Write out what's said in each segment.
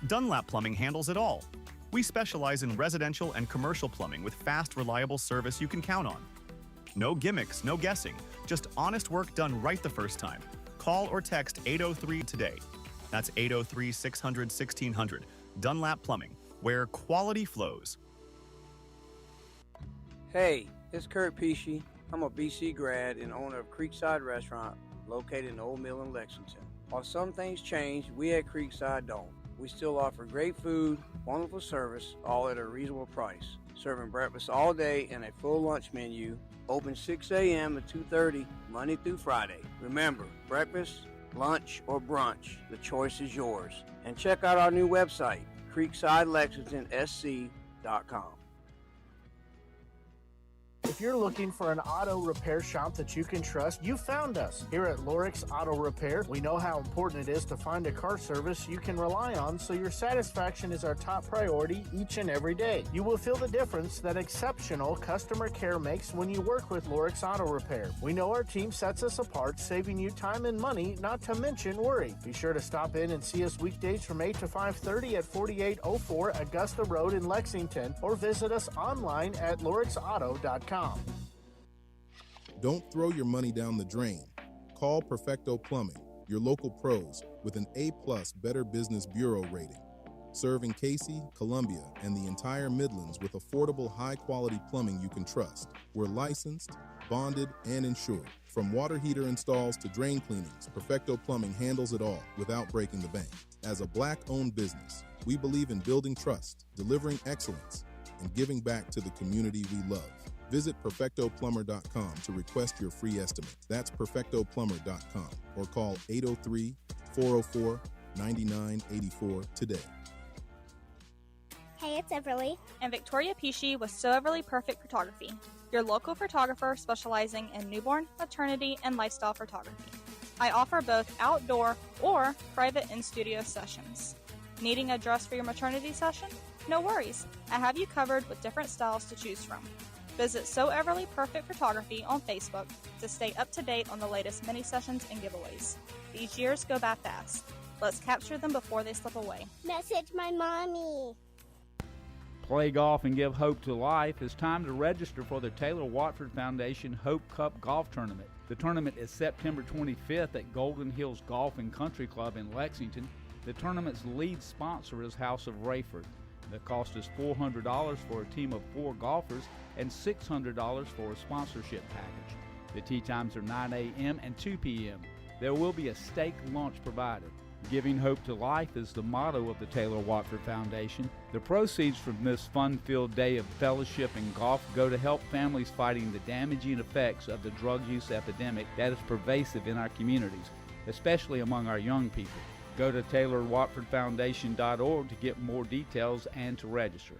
Dunlap Plumbing handles it all. We specialize in residential and commercial plumbing with fast, reliable service you can count on. No gimmicks, no guessing, just honest work done right the first time. Call or text 803 today. That's 803-600-1600. Dunlap Plumbing, where quality flows. Hey, it's Kurt Pesci. I'm a BC grad and owner of Creekside Restaurant, located in the Old Mill in Lexington. While some things change, we at Creekside don't. We still offer great food, wonderful service, all at a reasonable price. Serving breakfast all day and a full lunch menu. Open 6 a.m. to 2:30, Monday through Friday. Remember, breakfast, lunch, or brunch, the choice is yours. And check out our new website, creeksidelexingtonsc.com. If you're looking for an auto repair shop that you can trust, you found us. Here at Lorix Auto Repair, we know how important it is to find a car service you can rely on, so your satisfaction is our top priority each and every day. You will feel the difference that exceptional customer care makes when you work with Lorix Auto Repair. We know our team sets us apart, saving you time and money, not to mention worry. Be sure to stop in and see us weekdays from 8 to 5:30 at 4804 Augusta Road in Lexington, or visit us online at lorixauto.com. Don't throw your money down the drain. Call Perfecto Plumbing, your local pros with an A+ Better Business Bureau rating. Serving Casey, Columbia, and the entire Midlands with affordable, high-quality plumbing you can trust. We're licensed, bonded, and insured. From water heater installs to drain cleanings, Perfecto Plumbing handles it all without breaking the bank. As a Black-owned business, we believe in building trust, delivering excellence, and giving back to the community we love. Visit perfectoplumber.com to request your free estimate. That's perfectoplumber.com, or call 803-404-9984 today. Hey, it's Everly. And Victoria Pesci with So Everly Perfect Photography, your local photographer specializing in newborn, maternity, and lifestyle photography. I offer both outdoor or private in-studio sessions. Needing a dress for your maternity session? No worries. I have you covered with different styles to choose from. Visit So Everly Perfect Photography on Facebook to stay up to date on the latest mini sessions and giveaways. These years go by fast. Let's capture them before they slip away. Message my mommy. Play golf and give hope to life. It's time to register for the Taylor Watford Foundation Hope Cup Golf Tournament. The tournament is September 25th at Golden Hills Golf and Country Club in Lexington. The tournament's lead sponsor is House of Rayford. The cost is $400 for a team of 4 golfers and $600 for a sponsorship package. The tee times are 9 a.m. and 2 p.m. There will be a steak lunch provided. Giving hope to life is the motto of the Taylor Watford Foundation. The proceeds from this fun-filled day of fellowship and golf go to help families fighting the damaging effects of the drug use epidemic that is pervasive in our communities, especially among our young people. Go to TaylorWatfordFoundation.org to get more details and to register.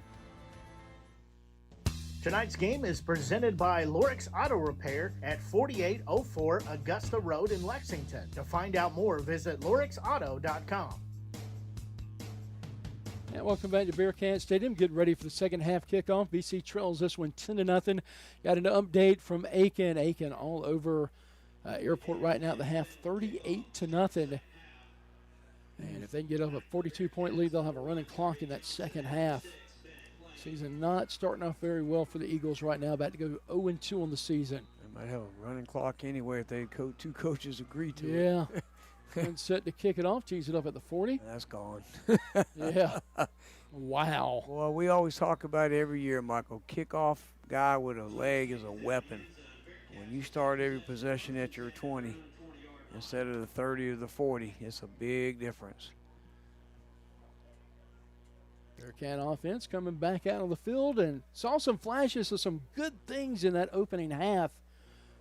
Tonight's game is presented by Lorix Auto Repair at 4804 Augusta Road in Lexington. To find out more, visit lorixauto.com. And welcome back to Bearcat Stadium. Getting ready for the second half kickoff. BC trails this one 10-0. Got an update from Aiken. Aiken all over Airport right now at the half, 38-0. And if they can get up a 42-point lead, they'll have a running clock in that second half. Season not starting off very well for the Eagles right now, about to go 0-2 on the season. They might have a running clock anyway if they two coaches agree to it. Yeah. And set to kick it off, tees it up at the 40. That's gone. Yeah. Wow. Well, we always talk about it every year, Michael. Kickoff guy with a leg is a weapon. When you start every possession at your 20 instead of the 30 or the 40, it's a big difference. Bearcat offense coming back out on the field and saw some flashes of some good things in that opening half.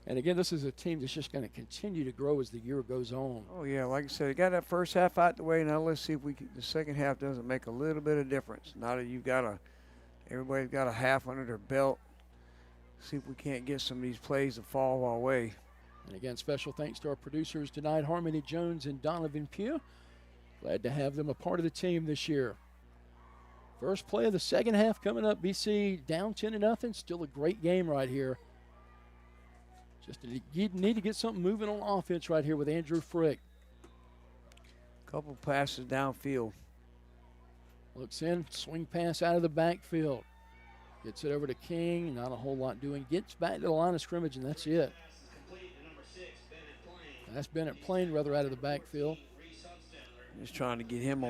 And again, this is a team that's just going to continue to grow as the year goes on. Oh, yeah, like I said, they got that first half out the way. Now let's see if the second half doesn't make a little bit of difference. Now that everybody's got a half under their belt. See if we can't get some of these plays to fall our way. And again, special thanks to our producers tonight, Harmony Jones and Donovan Pugh. Glad to have them a part of the team this year. First play of the second half coming up. BC down 10-0. Still a great game right here. Just you need to get something moving on offense right here with Andrew Frick. Couple passes downfield. Looks in, swing pass out of the backfield. Gets it over to King, not a whole lot doing. Gets back to the line of scrimmage, and that's it. That's Bennett Plain, rather, out of the backfield. Just trying to get him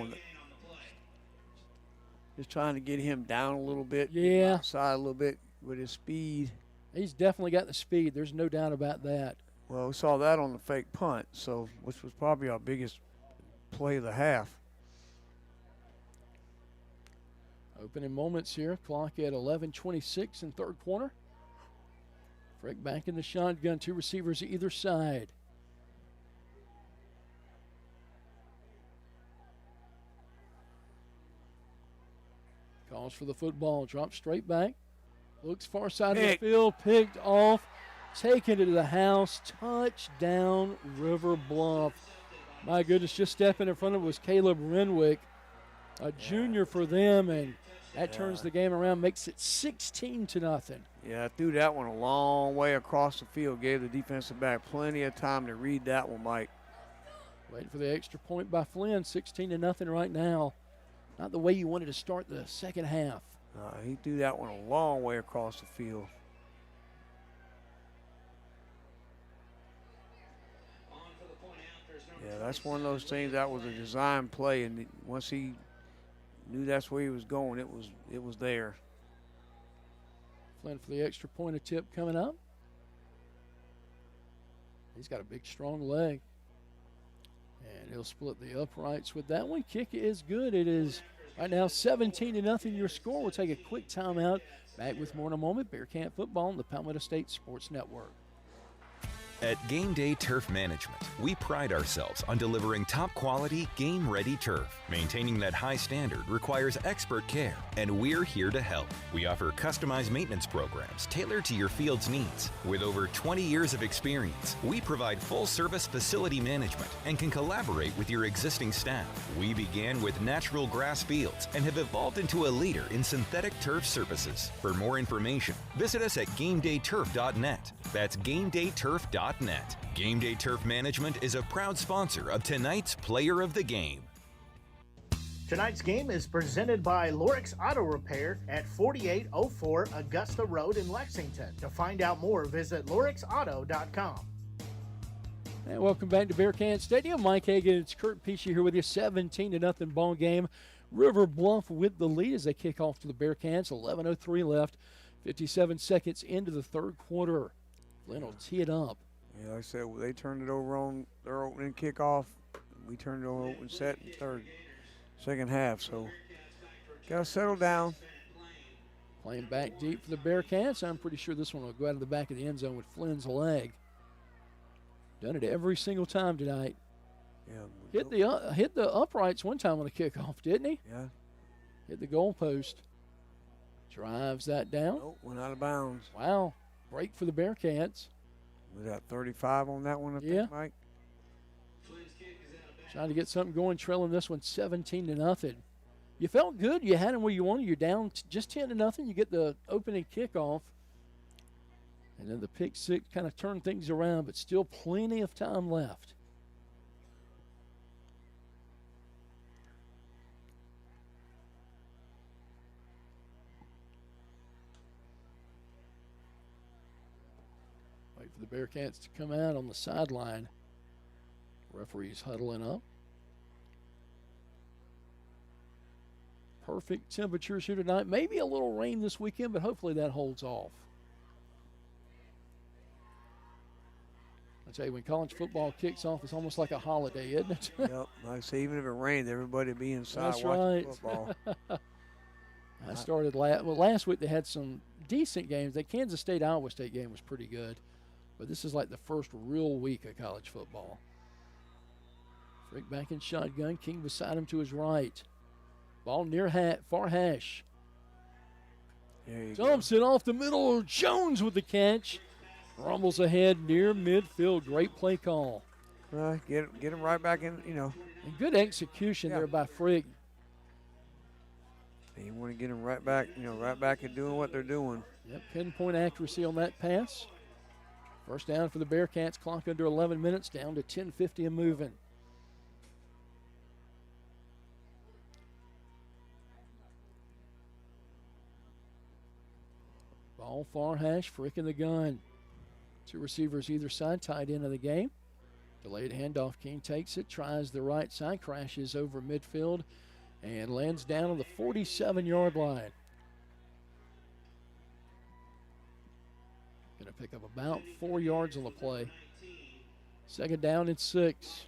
down a little bit. Yeah. Outside a little bit with his speed. He's definitely got the speed. There's no doubt about that. Well, we saw that on the fake punt, which was probably our biggest play of the half. Opening moments here. Clock at 11:26 in third quarter. Frick back in the shotgun. Two receivers either side. Calls for the football. Drops straight back. Looks far side of the field. Picked off. Taken to the house. Touchdown, River Bluff. My goodness, just stepping in front of it was Caleb Renwick, a junior for them, and that turns the game around, makes it 16-0. Yeah, I threw that one a long way across the field, gave the defensive back plenty of time to read that one, Mike. Waiting for the extra point by Flynn, 16-0 right now. Not the way you wanted to start the second half. He threw that one a long way across the field. Yeah, that's one of those things. That was a design play, and once he knew that's where he was going, it was there. Flynn for the extra point attempt coming up. He's got a big, strong leg. And he'll split the uprights with that one. Kick is good. It is right now 17-0 your score. We'll take a quick timeout. Back with more in a moment. Bearcat football on the Palmetto State Sports Network. At Game Day Turf Management, we pride ourselves on delivering top-quality, game-ready turf. Maintaining that high standard requires expert care, and we're here to help. We offer customized maintenance programs tailored to your field's needs. With over 20 years of experience, we provide full-service facility management and can collaborate with your existing staff. We began with natural grass fields and have evolved into a leader in synthetic turf services. For more information, visit us at GameDayTurf.net. That's GameDayTurf.net. Game Day Turf Management is a proud sponsor of tonight's Player of the Game. Tonight's game is presented by Lorix Auto Repair at 4804 Augusta Road in Lexington. To find out more, visit lorixauto.com. And welcome back to Bearcat Stadium. Mike Hagan, it's Kurt Pesci here with you. 17-0 ball game. River Bluff with the lead as they kick off to the Bearcats. 11:03 left. 57 seconds into the third quarter. Flynn will tee it up. Yeah, like I said, they turned it over on their opening kickoff. We turned it over open set in second half. So, got to settle down. Playing back deep for the Bearcats. I'm pretty sure this one will go out of the back of the end zone with Flynn's leg. Done it every single time tonight. Yeah. Hit the uprights one time on the kickoff, didn't he? Yeah. Hit the goalpost. Drives that down. Nope, went out of bounds. Wow. Break for the Bearcats. Was that 35 on that one, I think, Mike? Trying to get something going, trailing this one 17-0. You felt good. You had them where you wanted. You're down just 10-0. You get the opening kickoff. And then the pick six kind of turned things around, but still plenty of time left. Wait for the Bearcats to come out on the sideline. Referees huddling up. Perfect temperatures here tonight. Maybe a little rain this weekend, but hopefully that holds off. I tell you, when college football kicks off, it's almost like a holiday, isn't it? Yep. Like I say, even if it rained, everybody would be inside That's watching right. football. I started last week. They had some decent games. The Kansas State-Iowa State game was pretty good, but this is like the first real week of college football. Frick back in shotgun. King beside him to his right. Ball near far hash. Dumps it off the middle. Jones with the catch. Rumbles ahead near midfield. Great play call. Get him right back in, And good execution there by Frick. You want to get them right back, right back at doing what they're doing. Yep, pinpoint accuracy on that pass. First down for the Bearcats. Clock under 11 minutes, down to 10:50 and moving. Ball far hash, Frick in the gun. 2 receivers either side, tied into the game. Delayed handoff, King takes it, tries the right side, crashes over midfield, and lands down on the 47-yard line. Going to pick up about 4 yards on the play. 2nd down and 6.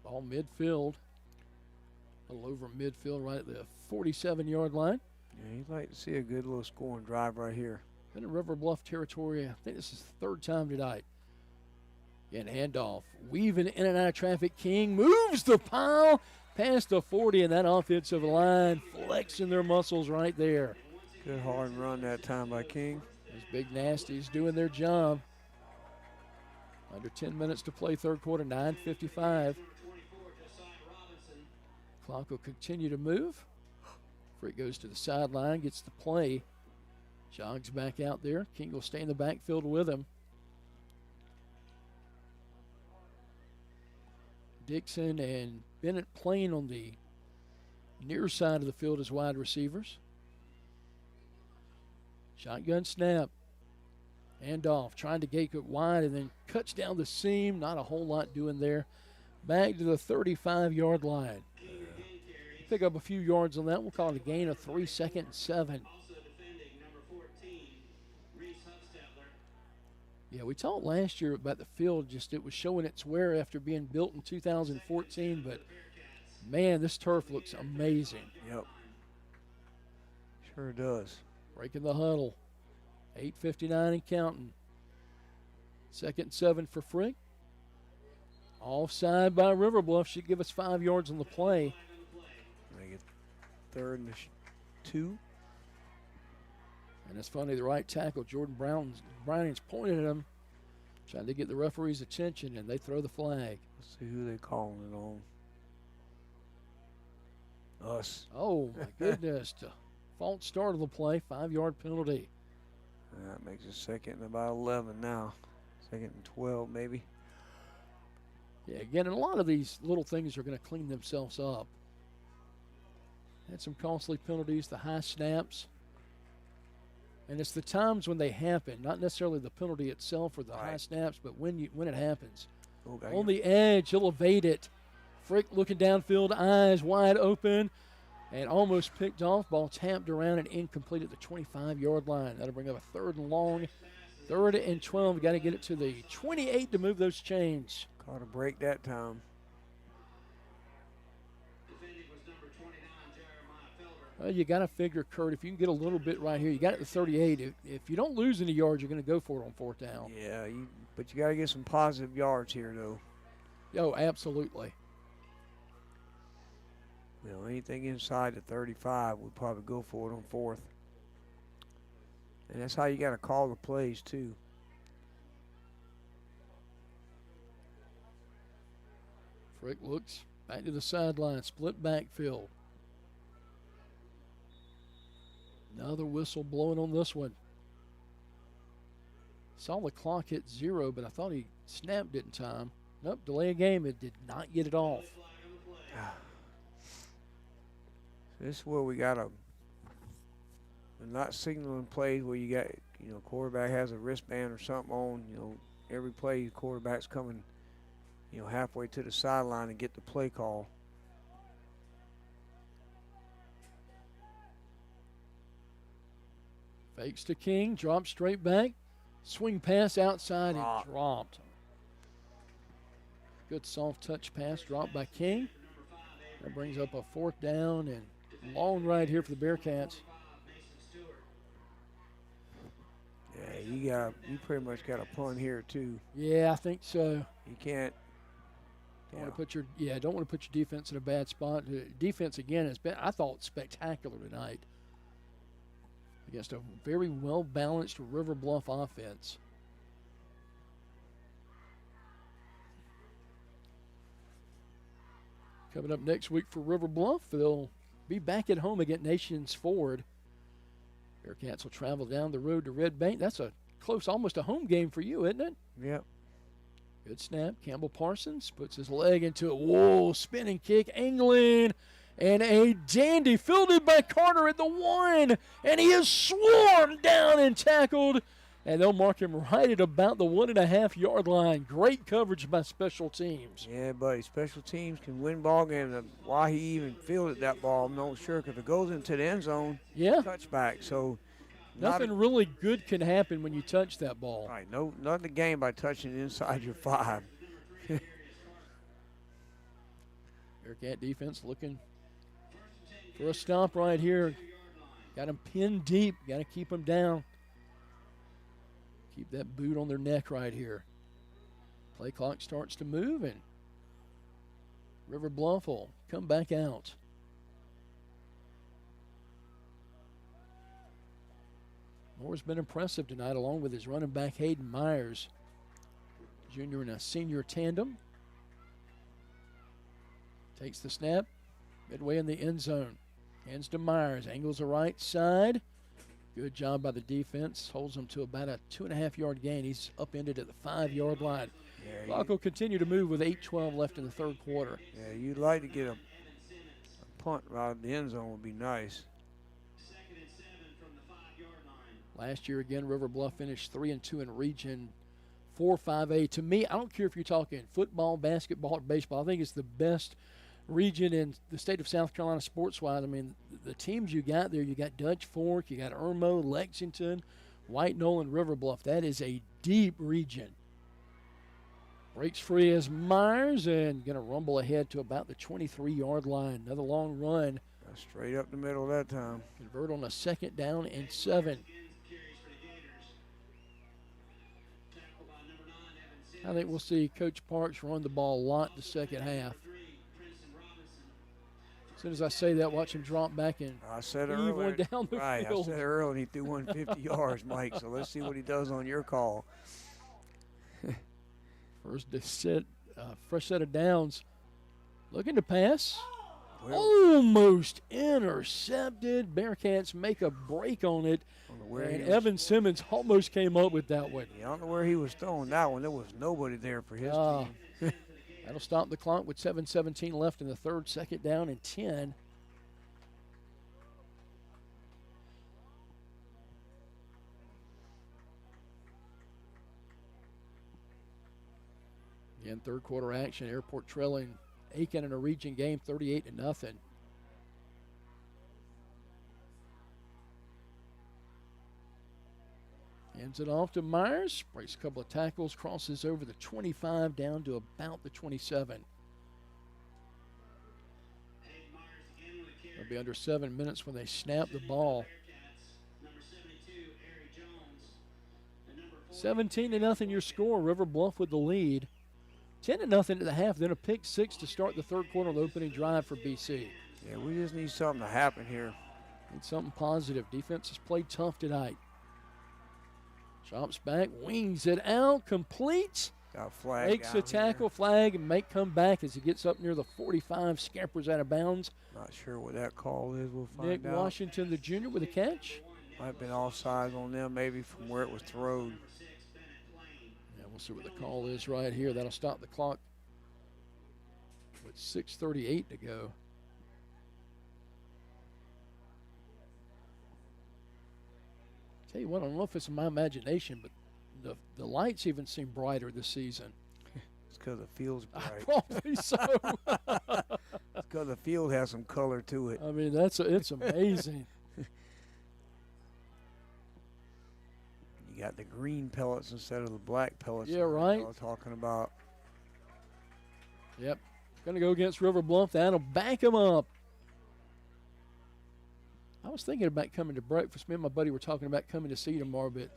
Ball midfield. A little over midfield right at the 47-yard line. Yeah, you'd like to see a good little scoring drive right here. Been in River Bluff territory. I think this is the 3rd time tonight. Again, handoff. Weaving in and out of traffic. King moves the pile past the 40, and that offensive line flexing their muscles right there. Good hard run that time by King. Those big nasties doing their job. Under 10 minutes to play, 3rd quarter, 9:55. Clock will continue to move. Frick goes to the sideline, gets the play. Jogs back out there. King will stay in the backfield with him. Dixon and Bennett playing on the near side of the field as wide receivers. Shotgun snap. Handoff, trying to gate it wide and then cuts down the seam. Not a whole lot doing there. Back to the 35-yard line. Pick up a few yards on that. We'll call it a gain of 3, 2nd and 7. Yeah, we talked last year about the field, just it was showing its wear after being built in 2014, but man, this turf looks amazing. Yep. Sure does. Breaking the huddle. 8:59 and counting. 2nd and 7 for Frick. Offside by River Bluff. Should give us 5 yards on the play. Make it 3rd and 2. And it's funny, the right tackle, Jordan Browning's pointing at him, trying to get the referee's attention, and they throw the flag. Let's see who they calling it on. Us. Oh, my goodness. False start of the play, 5-yard penalty. That makes it 2nd and about 11 now. 2nd and 12 maybe. Yeah, again, and a lot of these little things are going to clean themselves up. Had some costly penalties, the high snaps. And it's the times when they happen, not necessarily the penalty itself or the high snaps, but when it happens. Okay. On the edge, he'll evade it. Frick looking downfield, eyes wide open, and almost picked off. Ball tapped around and incomplete at the 25-yard line. That'll bring up a 3rd and long, 3rd and 12. Got to get it to the 28 to move those chains. Caught a break that time. Well, you got to figure, Kurt, if you can get a little bit right here, you got it to 38. If you don't lose any yards, you're going to go for it on 4th down. Yeah, but you got to get some positive yards here, though. Oh, absolutely. You know, anything inside the 35, we'd probably go for it on 4th. And that's how you got to call the plays, too. Frick looks back to the sideline, split backfield. Another whistle blowing on this one. Saw the clock hit 0, but I thought he snapped it in time. Nope, delay of game. It did not get it off. This is where we got to not signaling plays where you got, quarterback has a wristband or something on. Every play, quarterback's coming, halfway to the sideline and get the play call. Fakes to King, drops straight back. Swing pass outside and dropped. Good soft touch pass dropped by King. That brings up a 4th down and long ride here for the Bearcats. Yeah, you pretty much got a punt here too. Yeah, I think so. You can't. Don't want to put your defense in a bad spot. Defense again has been, I thought, spectacular tonight against a very well balanced River Bluff offense. Coming up next week for River Bluff, they'll be back at home against Nations Ford. Bearcats will travel down the road to Red Bank. That's a close, almost a home game for you, isn't it? Yep. Good snap. Campbell Parsons puts his leg into it. Whoa, spinning kick, angling, And a dandy fielded by Carter at the 1. And he is swarmed down and tackled. And they'll mark him right at about the 1.5-yard line. Great coverage by special teams. Yeah, buddy, special teams can win ball games. Why he even fielded that ball, I'm not sure, because if it goes into the end zone, yeah, touchback. So nothing really good can happen when you touch that ball. Right, not the game by touching it inside your 5. Bearcat defense looking for a stop right here. Got him pinned deep. Got to keep him down. Keep that boot on their neck right here. Play clock starts to move, and River Bluff will come back out. Moore's been impressive tonight, along with his running back Hayden Myers. Junior and a senior tandem. Takes the snap, midway in the end zone. Hands to Myers, angles the right side. Good job by the defense. Holds him to about a 2.5-yard gain. He's upended at the 5-yard line. Yeah, Clock will continue to move with 8:12 left in the third quarter. Yeah, you'd like to get a punt right at the end zone would be nice. Last year, again, River Bluff finished 3-2 in Region 4-5A. To me, I don't care if you're talking football, basketball, or baseball. I think it's the best region in the state of South Carolina sports-wise. I mean, the teams you got there, you got Dutch Fork, you got Irmo, Lexington, White Knoll, and River Bluff. That is a deep region. Breaks free as Myers and going to rumble ahead to about the 23-yard line. Another long run. Straight up the middle that time. Convert on a 2nd down and 7. I think we'll see Coach Parks run the ball a lot in the second half. As soon as I say that, watch him drop back and leave one down the field. I said earlier, and he threw 150 yards, Mike. So let's see what he does on your call. First fresh set of downs. Looking to pass. Almost intercepted. Bearcats make a break on it. And Evan Simmons almost came up with that one. Yeah, I don't know where he was throwing that one. There was nobody there for his team. That'll stop the clock with 7:17 left in the third. 2nd down and 10. Again, third quarter action. Airport trailing Aiken in a region game 38-0. Hands it off to Myers. Breaks a couple of tackles. Crosses over the 25 down to about the 27. It'll be under 7 minutes when they snap the ball. 17-0 your score. River Bluff with the lead. 10-0 at the half, then a pick 6 to start the third quarter on the opening drive for BC. Yeah, we just need something to happen here. Need something positive. Defense has played tough tonight. Chops back, wings it out, complete. Got a flag. Makes a tackle, flag, and make come back as he gets up near the 45, scampers out of bounds. Not sure what that call is. We'll find out. Nick Washington, the junior, with a catch. Might have been offside on them, maybe from where it was thrown. Yeah, we'll see what the call is right here. That'll stop the clock with 6:38 to go. Tell you what, I don't know if it's my imagination, but the lights even seem brighter this season. It's because the field's bright. Probably so. It's because the field has some color to it. I mean, it's amazing. You got the green pellets instead of the black pellets. Yeah, right. I was talking about. Yep. Going to go against River Bluff. That'll back him up. I was thinking about coming to breakfast. Me and my buddy were talking about coming to see you tomorrow, but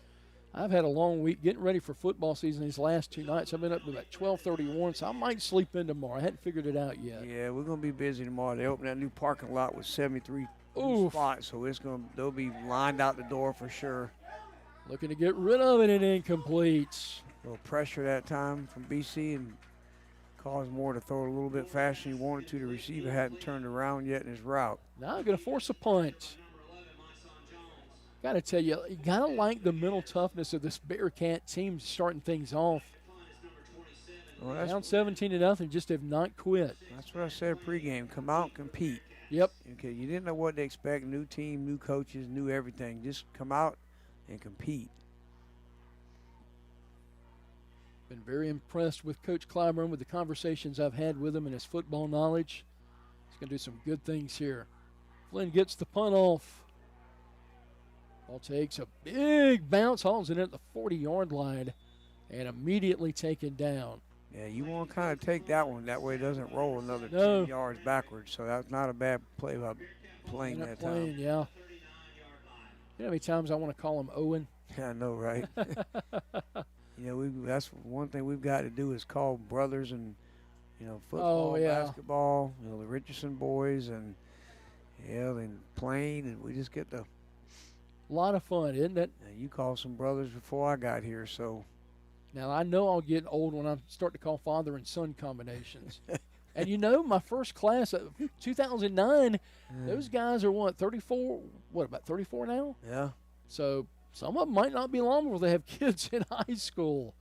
I've had a long week getting ready for football season these last 2 nights. I've been up to about 12:31, so I might sleep in tomorrow. I hadn't figured it out yet. Yeah, we're going to be busy tomorrow. They open that new parking lot with 73 spots, so they'll be lined out the door for sure. Looking to get rid of it and incomplete. A little pressure that time from BC and caused Moore to throw it a little bit faster than he wanted to. The receiver hadn't turned around yet in his route. Now going to force a punt. Got to tell you got to like the mental toughness of this Bearcat team starting things off. Well, Down 17-0, just have not quit. That's what I said pregame. Come out and compete. Yep. Okay, you didn't know what to expect. New team, new coaches, new everything. Just come out and compete. Been very impressed with Coach Clyburn with the conversations I've had with him and his football knowledge. He's going to do some good things here. Flynn gets the punt off. Ball takes a big bounce, hauls it at the 40-yard line, and immediately taken down. Yeah, you want to kind of take that one. That way it doesn't roll another 10 yards backwards. So that's not a bad play by playing that time. Yeah. You know how many times I want to call him Owen? Yeah, I know, right? That's one thing we've got to do is call brothers and, football, basketball, the Richardson boys and, and playing, and we just get to. A lot of fun, isn't it? You called some brothers before I got here, so. Now, I know I'll get old when I start to call father and son combinations. And my first class of 2009, those guys are what, 34? What, about 34 now? Yeah. So some of them might not be long before they have kids in high school.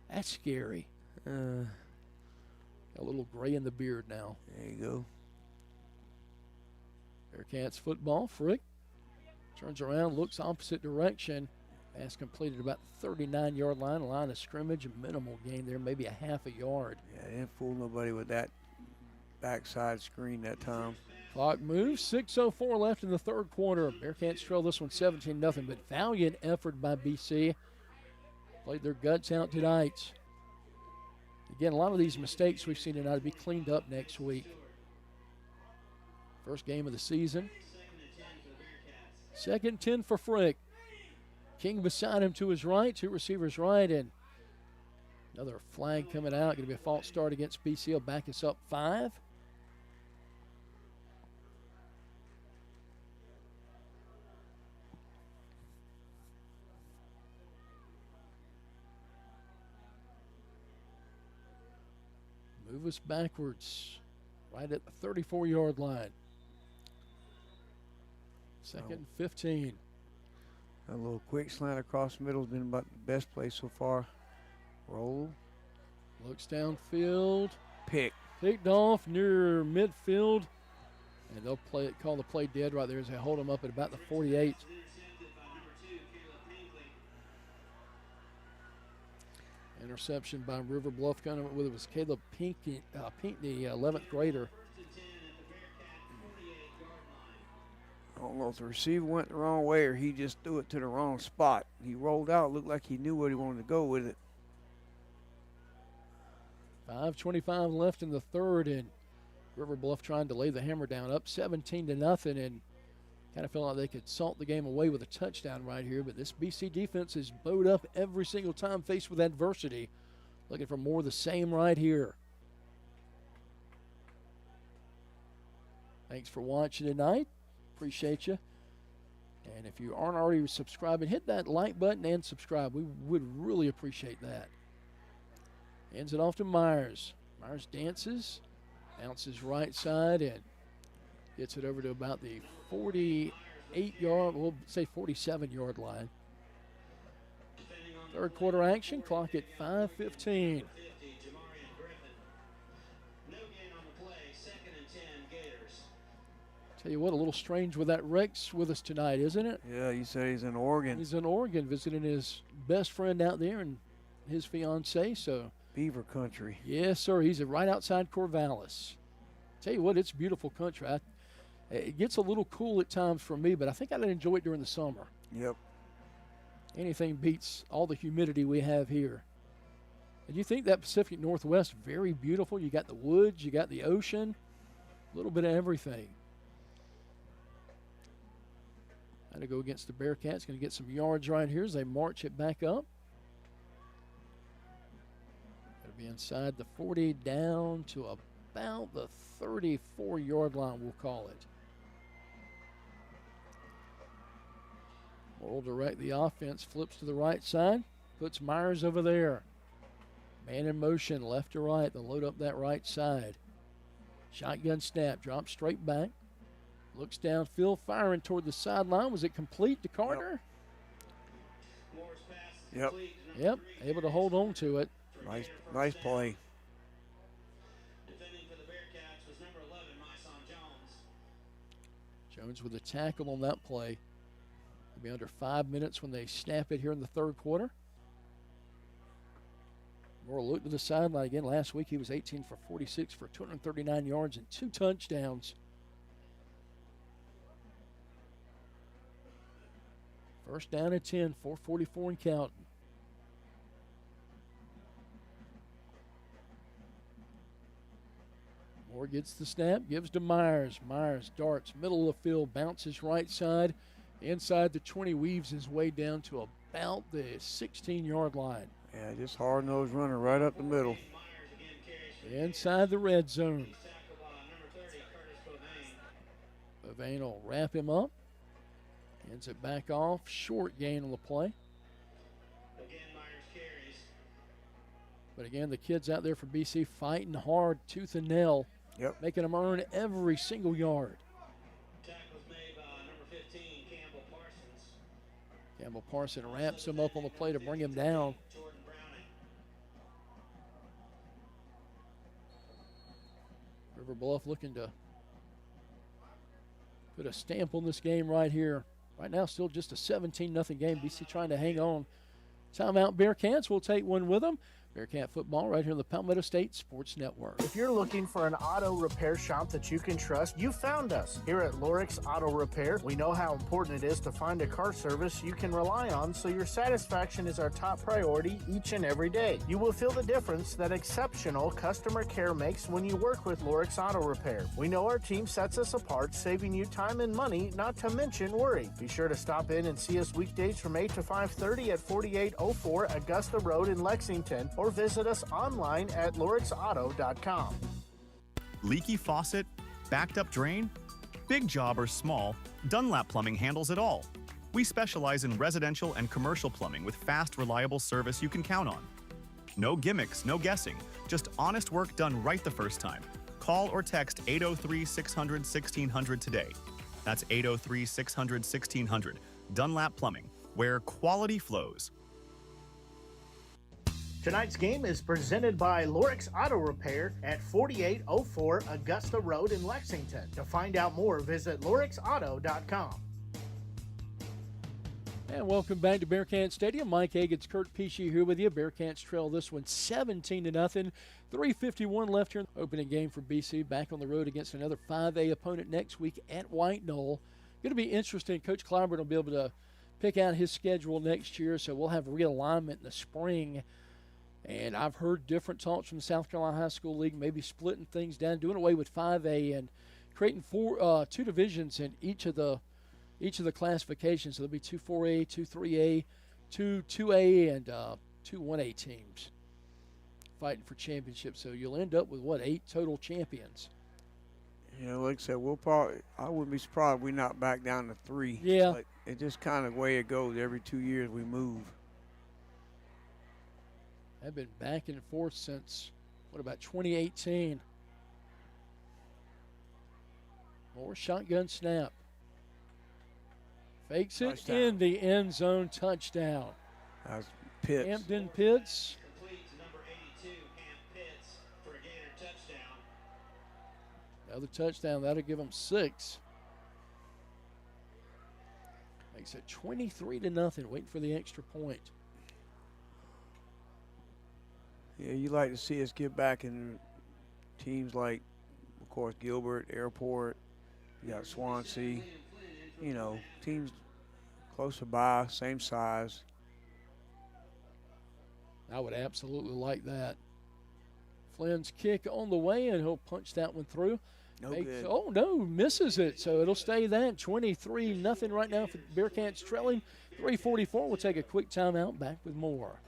That's scary. A little gray in the beard now. There you go. Bearcats football. Frick turns around, looks opposite direction. Pass completed about the 39-yard line of scrimmage, a minimal gain there, maybe a half a yard. Yeah, they didn't fool nobody with that backside screen that time. Clock moves, 6:04 left in the third quarter. Bearcats trail this one 17-0, but valiant effort by BC. Played their guts out tonight. Again, a lot of these mistakes we've seen tonight will be cleaned up next week. First game of the season. 2nd and 10 for Frick. King beside him to his right, two receivers right, and another flag coming out. Going to be a false start against BC. He'll back us up 5. Move us backwards, right at the 34-yard line. 2nd and 15. A little quick slant across the middle has been about the best play so far. Roll. Looks downfield. Picked off near midfield. And they'll call the play dead right there as they hold him up at about the 48. Interception by River Bluff. Coming with it was Caleb Pinkney, the 11th grader. I don't know if the receiver went the wrong way or he just threw it to the wrong spot. He rolled out, looked like he knew where he wanted to go with it. 5:25 left in the third, and River Bluff trying to lay the hammer down, up 17-0, and kind of felt like they could salt the game away with a touchdown right here. But this BC defense is bowed up every single time faced with adversity. Looking for more of the same right here. Thanks for watching tonight. Appreciate you. And if you aren't already subscribing, hit that like button and subscribe. We would really appreciate that. Hands it off to Myers. Myers dances, bounces right side, and gets it over to about the 48-yard, we'll say 47-yard line. Third quarter action, clock at 5:15. Tell you what, a little strange with that Rex with us tonight, isn't it? Yeah, you said he's in Oregon. He's in Oregon visiting his best friend out there and his fiancée, so. Beaver country. Yes, sir. He's right outside Corvallis. Tell you what, it's beautiful country. It gets a little cool at times for me, but I think I'd enjoy it during the summer. Yep. Anything beats all the humidity we have here. And you think that Pacific Northwest, very beautiful. You got the woods, you got the ocean, a little bit of everything. Got to go against the Bearcats. Going to get some yards right here as they march it back up. Got to be inside the 40 down to about the 34-yard line, we'll call it. We'll direct the offense, flips to the right side, puts Myers over there. Man in motion, left to right. They'll load up that right side. Shotgun snap, drops straight back. Looks downfield, firing toward the sideline. Was it complete to Carter? Yep. Yep, able to hold on to it. Nice play. Jones with a tackle on that play. It'll be under 5 minutes when they snap it here in the third quarter. Moore looked to the sideline again. Last week he was 18 for 46 for 239 yards and 2 touchdowns. First down at 10, 4:44 and counting. Moore gets the snap, gives to Myers. Myers darts, middle of the field, bounces right side. Inside the 20, weaves his way down to about the 16-yard line. Yeah, just hard-nosed runner right up the middle. Inside the red zone. Bovane will wrap him up. Hands it back off. Short gain on the play. But again, the kids out there for BC fighting hard, tooth and nail. Yep. Making them earn every single yard. Campbell Parson wraps him up on the play to bring him down. River Bluff looking to put a stamp on this game right here. Right now, still just a 17-0 game. BC trying to hang on. Timeout Bearcats. We'll take one with them. Bearcat football right here on the Palmetto State Sports Network. If you're looking for an auto repair shop that you can trust, you found us. Here at Lorix Auto Repair, we know how important it is to find a car service you can rely on, so your satisfaction is our top priority each and every day. You will feel the difference that exceptional customer care makes when you work with Lorix Auto Repair. We know our team sets us apart, saving you time and money, not to mention worry. Be sure to stop in and see us weekdays from 8 to 5:30 at 4804 Augusta Road in Lexington, or visit us online at lorixauto.com. Leaky faucet? Backed up drain? Big job or small, Dunlap Plumbing handles it all. We specialize in residential and commercial plumbing with fast, reliable service you can count on. No gimmicks, no guessing, just honest work done right the first time. Call or text 803-600-1600 today. That's 803-600-1600. Dunlap Plumbing, where quality flows. Tonight's game is presented by Lorix Auto Repair at 4804 Augusta Road in Lexington. To find out more, visit lorixauto.com. And welcome back to Bearcat Stadium. Mike Agins, Kurt Pesci here with you. Bearcats trail this one 17-0. 3:51 left here in the opening game for BC. Back on the road against another 5A opponent next week at White Knoll. Going to be interesting. Coach Clyburn will be able to pick out his schedule next year, so we'll have realignment in the spring. And I've heard different talks from the South Carolina High School League, maybe splitting things down, doing away with 5A and creating two divisions in each of the classifications. So there'll be 2 4A, 2 3A, 2 2A, and 2 1A teams fighting for championships. So you'll end up with, 8 total champions. You know, like I said, I wouldn't be surprised if we knock back down to 3. Yeah. But it's just kind of the way it goes. Every 2 years we move. I've been back and forth since, 2018. More shotgun snap. Fakes it Touchdown. in the end zone, touchdown. That's Pitts. Hampton Pitts. Another touchdown, that'll give them 6. Makes it 23-0, waiting for the extra point. Yeah, you like to see us get back in teams like, of course, Gilbert, Airport. You got Swansea. You know, teams closer by, same size. I would absolutely like that. Flynn's kick on the way, and he'll punch that one through. Good. Oh, no, misses it. So it'll stay that 23-0 right now for Bearcats trailing. 3:44. We'll take a quick timeout. Back with more.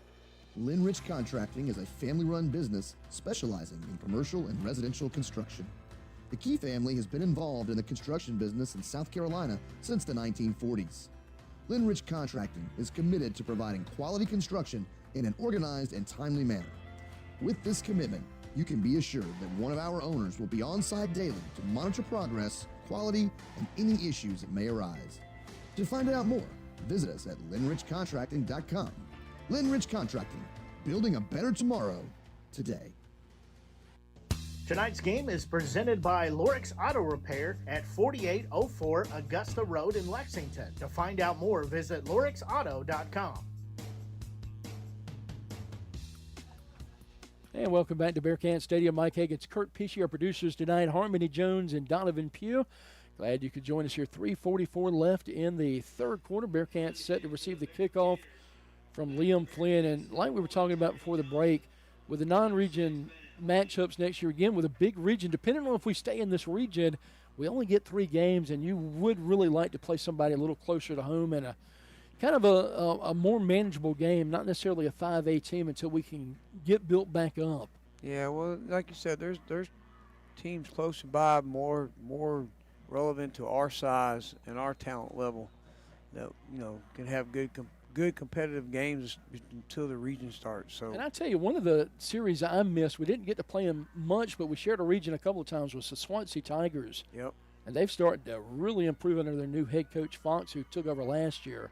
Linrich Contracting is a family-run business specializing in commercial and residential construction. The Key family has been involved in the construction business in South Carolina since the 1940s. Linrich Contracting is committed to providing quality construction in an organized and timely manner. With this commitment, you can be assured that one of our owners will be on site daily to monitor progress, quality, and any issues that may arise. To find out more, visit us at linrichcontracting.com. Linrich Contracting, building a better tomorrow today. Tonight's game is presented by Lorix Auto Repair at 4804 Augusta Road in Lexington. To find out more, visit lorixauto.com. And welcome back to Bearcat Stadium. Mike Higgins, Kurt Pesci, our producers tonight, Harmony Jones and Donovan Pugh. Glad you could join us here. 3:44 left in the third quarter. Bearcats set to receive the kickoff from Liam Flynn. And like we were talking about before the break, with the non-region matchups next year, again, with a big region, depending on if we stay in this region, we only get 3 games, and you would really like to play somebody a little closer to home and a kind of a more manageable game, not necessarily a 5A team until we can get built back up. Yeah, well, like you said, there's teams close by more relevant to our size and our talent level that can have good competitive games until the region starts. So, and I tell you, one of the series I missed, we didn't get to play them much, but we shared a region a couple of times, was the Swansea Tigers. Yep. And they've started to really improve under their new head coach Fox, who took over last year.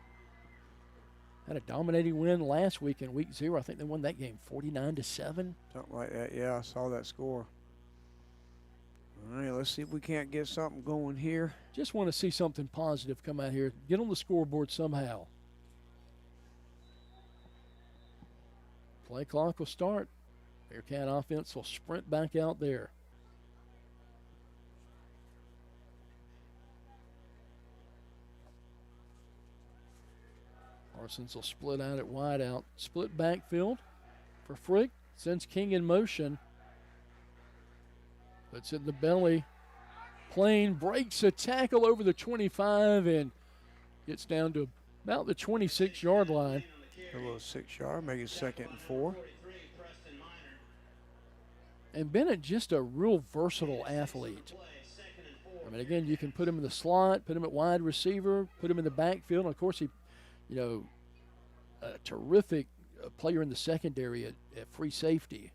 Had a dominating win last week in week 0. I think they won that game 49-7. Something like that. Yeah, I saw that score. All right, let's see if we can't get something going here. Just want to see something positive come out here. Get on the scoreboard somehow. Play clock will start. Bearcat offense will sprint back out there. Parsons will split out at wide out. Split backfield for Frick. Sends King in motion. Puts it in the belly. Plain breaks a tackle over the 25 and gets down to about the 26-yard line. A little 6-yard, make it 2nd and 4. And Bennett just a real versatile athlete. I mean, again, you can put him in the slot, put him at wide receiver, put him in the backfield. And of course, he, a terrific player in the secondary at free safety.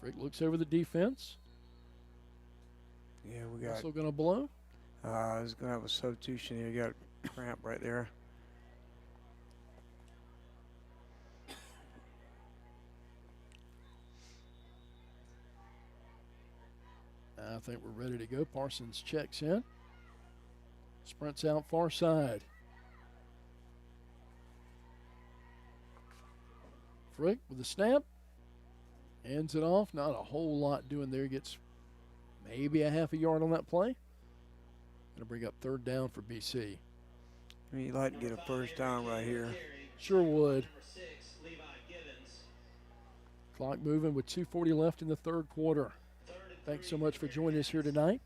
Frick looks over the defense. Yeah, we got. Also going to blow. He's going to have a substitution here. You got a cramp right there. I think we're ready to go. Parsons checks in. Sprints out far side. Frick with the snap. Ends it off. Not a whole lot doing there. Gets maybe a half a yard on that play. Going to bring up 3rd down for BC. I mean, you'd like to get a first down right here. Sure would. Clock moving with 2:40 left in the third quarter. Thanks so much for joining us here tonight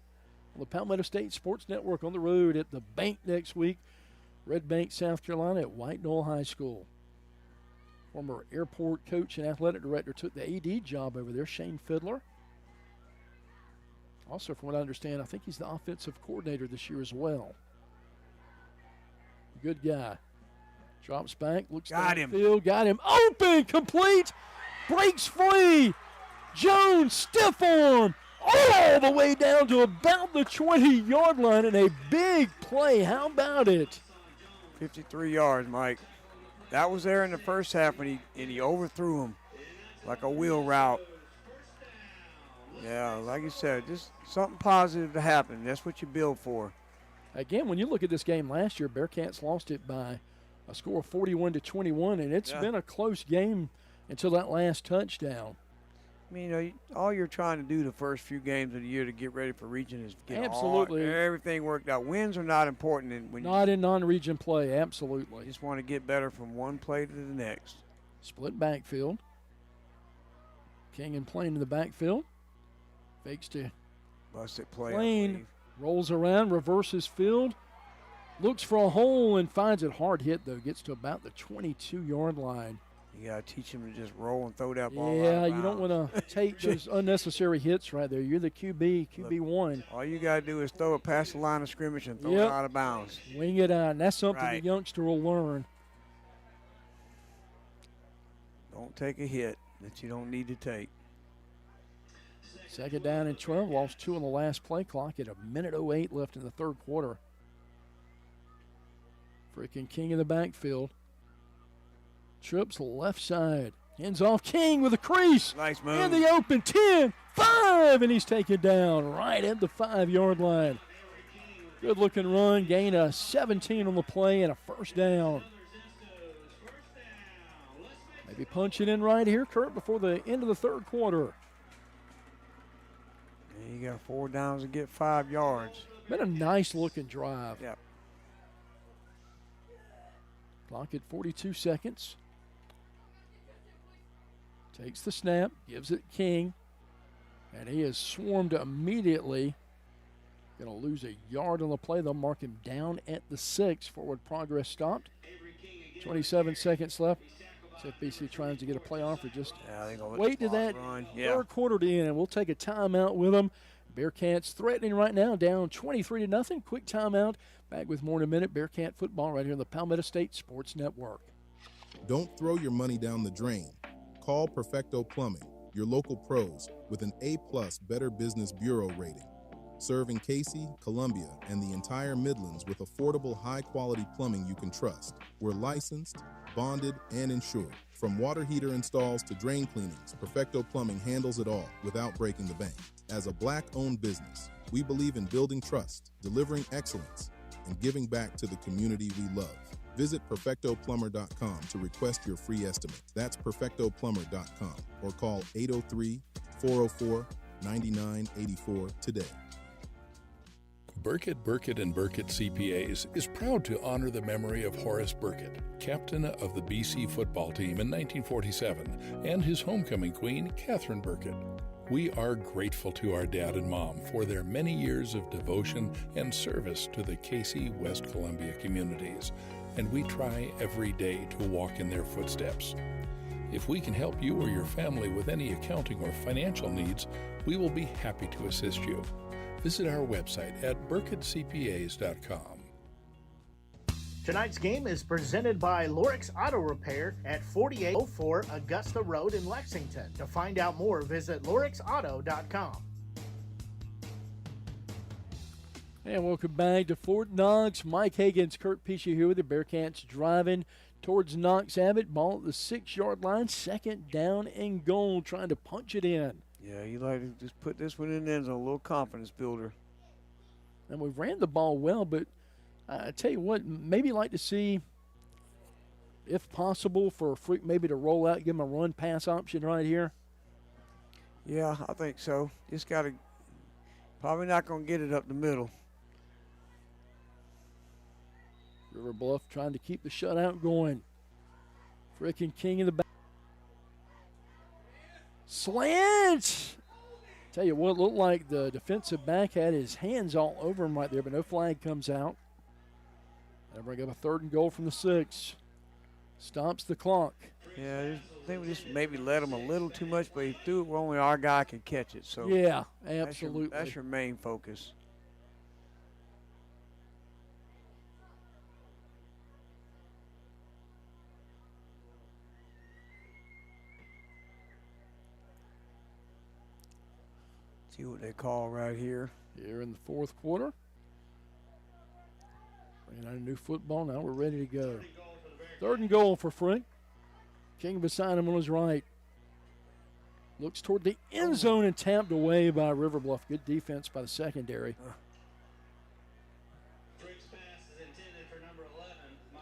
on the Palmetto State Sports Network, on the road at the Bank next week. Red Bank, South Carolina at White Knoll High School. Former airport coach and athletic director took the AD job over there, Shane Fiddler. Also, from what I understand, I think he's the offensive coordinator this year as well. Good guy. Drops back, looks downfield, got him. Open, complete, breaks free. Jones, stiff arm, all the way down to about the 20-yard line in a big play. How about it? 53 yards, Mike. That was there in the first half, and he overthrew him like a wheel route. Yeah, like you said, just something positive to happen. That's what you build for. Again, when you look at this game last year, Bearcats lost it by a score of 41-21, and it's been a close game until that last touchdown. I mean, all you're trying to do the first few games of the year to get ready for region is get everything worked out. Wins are not important. Not in non-region play, absolutely. You just want to get better from one play to the next. Split backfield. King and Plain in the backfield. Fakes to busted play. Plain rolls around, reverses field. Looks for a hole and finds it. Hard hit, though. Gets to about the 22-yard line. You got to teach him to just roll and throw that ball Yeah, out of you don't bounds. want to take those unnecessary hits right there. You're the QB1. All you got to do is throw it past the line of scrimmage and throw it out of bounds. Wing it out, and that's something the youngster will learn. Don't take a hit that you don't need to take. 2nd down and 12. Lost 2 on the last play clock at 1:08 left in the third quarter. Freaking King in the backfield. Trips left side. Hands off King with a crease. Nice move. And the open 10, 5, and he's taken down right at the 5-yard line. Good looking run, gain of 17 on the play and a first down. Maybe punch it in right here, Kurt, before the end of the third quarter. Yeah, you got 4 downs to get 5 yards. Been a nice looking drive. Yep. Clock at 42 seconds. Takes the snap, gives it King, and he is swarmed immediately. Going to lose a yard on the play. They'll mark him down at the 6. Forward progress stopped. 27 seconds left. BC trying to get a play off or just wait to that third quarter to end. We'll take a timeout with them. Bearcats threatening right now, down 23-0. Quick timeout. Back with more in a minute. Bearcat football right here on the Palmetto State Sports Network. Don't throw your money down the drain. Call Perfecto Plumbing, your local pros with an A-plus Better Business Bureau rating. Serving Casey, Columbia, and the entire Midlands with affordable, high-quality plumbing you can trust. We're licensed, bonded, and insured. From water heater installs to drain cleanings, Perfecto Plumbing handles it all without breaking the bank. As a Black-owned business, we believe in building trust, delivering excellence, and giving back to the community we love. Visit PerfectoPlumber.com to request your free estimate. That's PerfectoPlumber.com or call 803-404-9984 today. Bearcat, and Bearcat CPAs is proud to honor the memory of Horace Bearcat, captain of the BC football team in 1947, and his homecoming queen, Catherine Bearcat. We are grateful to our dad and mom for their many years of devotion and service to the Casey, West Columbia communities, and we try every day to walk in their footsteps. If we can help you or your family with any accounting or financial needs, we will be happy to assist you. Visit our website at burkettcpas.com. Tonight's game is presented by Lorix Auto Repair at 4804 Augusta Road in Lexington. To find out more, visit lorixauto.com. And welcome back to Fort Knox. Mike Hagan's Kurt Pesci here with the Bearcats driving towards Knox Abbott. Ball at the 6-yard line, second down and goal, trying to punch it in. Yeah, you like to just put this one in there as a little confidence builder. And we ran the ball well, but I tell you what, maybe like to see, if possible, for Freak maybe to roll out, give him a run-pass option right here. Yeah, I think so. Just got to, probably not going to get it up the middle. River Bluff trying to keep the shutout going. Frick and King in the back. Slant! Tell you what, looked like the defensive back had his hands all over him right there, but no flag comes out. That'll bring up a 3rd and goal from the 6. Stops the clock. Yeah, I think we just maybe let him a little too much, but he threw it where only our guy could catch it. So yeah, absolutely. That's your main focus. See what they call right here. Here in the 4th quarter. Bringing out a new football. Now we're ready to go. 3rd and goal for Frank. King beside him on his right. Looks toward the end zone and tapped away by River Bluff. Good defense by the secondary.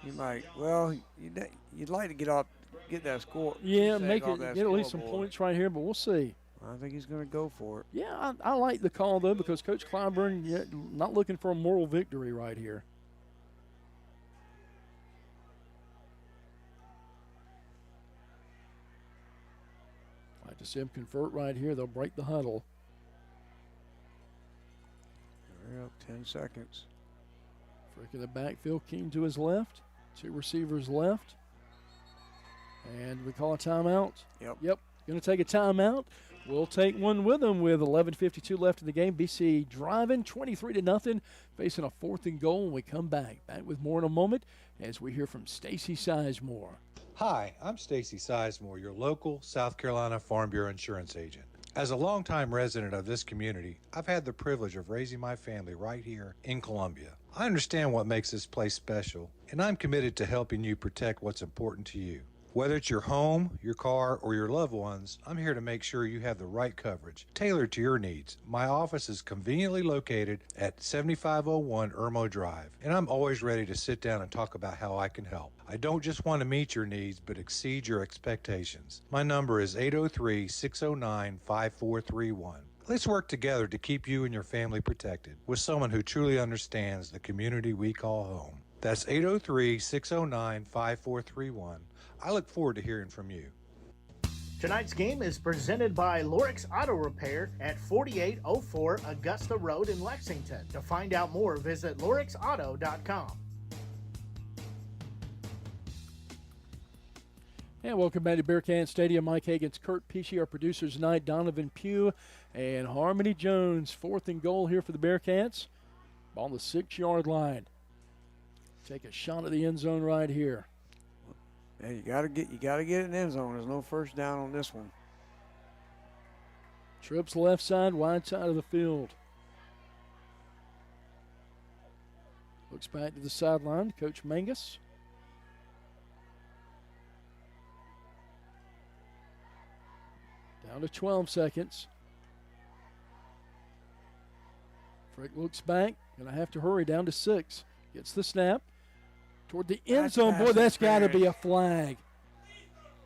You might, well, you'd like to get that score. Yeah, get at least some points right here, but we'll see. I think he's going to go for it. Yeah, I like the call, though, because Coach Clyburn not looking for a moral victory right here. Like to see him convert right here. They'll break the huddle. Hurry up, 10 seconds. Frick in the backfield, King to his left. 2 receivers left. And we call a timeout. Yep. Going to take a timeout. We'll take one with them with 11:52 left in the game. BC driving 23-0, facing a 4th and goal when we come back. Back with more in a moment as we hear from Stacy Sizemore. Hi, I'm Stacy Sizemore, your local South Carolina Farm Bureau insurance agent. As a longtime resident of this community, I've had the privilege of raising my family right here in Columbia. I understand what makes this place special, and I'm committed to helping you protect what's important to you. Whether it's your home, your car, or your loved ones, I'm here to make sure you have the right coverage, tailored to your needs. My office is conveniently located at 7501 Irmo Drive, and I'm always ready to sit down and talk about how I can help. I don't just want to meet your needs, but exceed your expectations. My number is 803-609-5431. Let's work together to keep you and your family protected with someone who truly understands the community we call home. That's 803-609-5431. I look forward to hearing from you. Tonight's game is presented by Lorix Auto Repair at 4804 Augusta Road in Lexington. To find out more, visit lorixauto.com. And welcome back to Bearcat Stadium. Mike Hagan's Kurt Pesci, our producers tonight, Donovan Pugh and Harmony Jones. 4th and goal here for the Bearcats. Ball on the 6-yard line. Take a shot at the end zone right here. Yeah, you gotta get it in the end zone. There's no first down on this one. Trips left side, wide side of the field. Looks back to the sideline, Coach Mangus. Down to 12 seconds. Frick looks back, gonna have to hurry down to 6. Gets the snap. Toward the end zone. Boy, that's got to be a flag.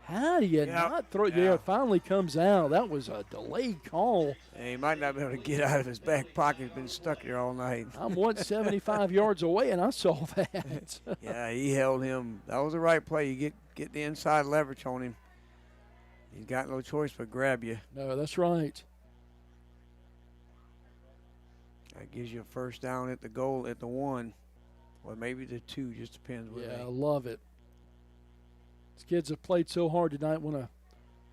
How do you not throw it there? It finally comes out. That was a delayed call. And he might not be able to get out of his back pocket. He's been stuck there all night. I'm 175 yards away, and I saw that. Yeah, he held him. That was the right play. You get the inside leverage on him. He's got no choice but grab you. No, that's right. That gives you a first down at the goal at the 1. Well, maybe the 2, just depends. Yeah, I love it. These kids have played so hard tonight. Want to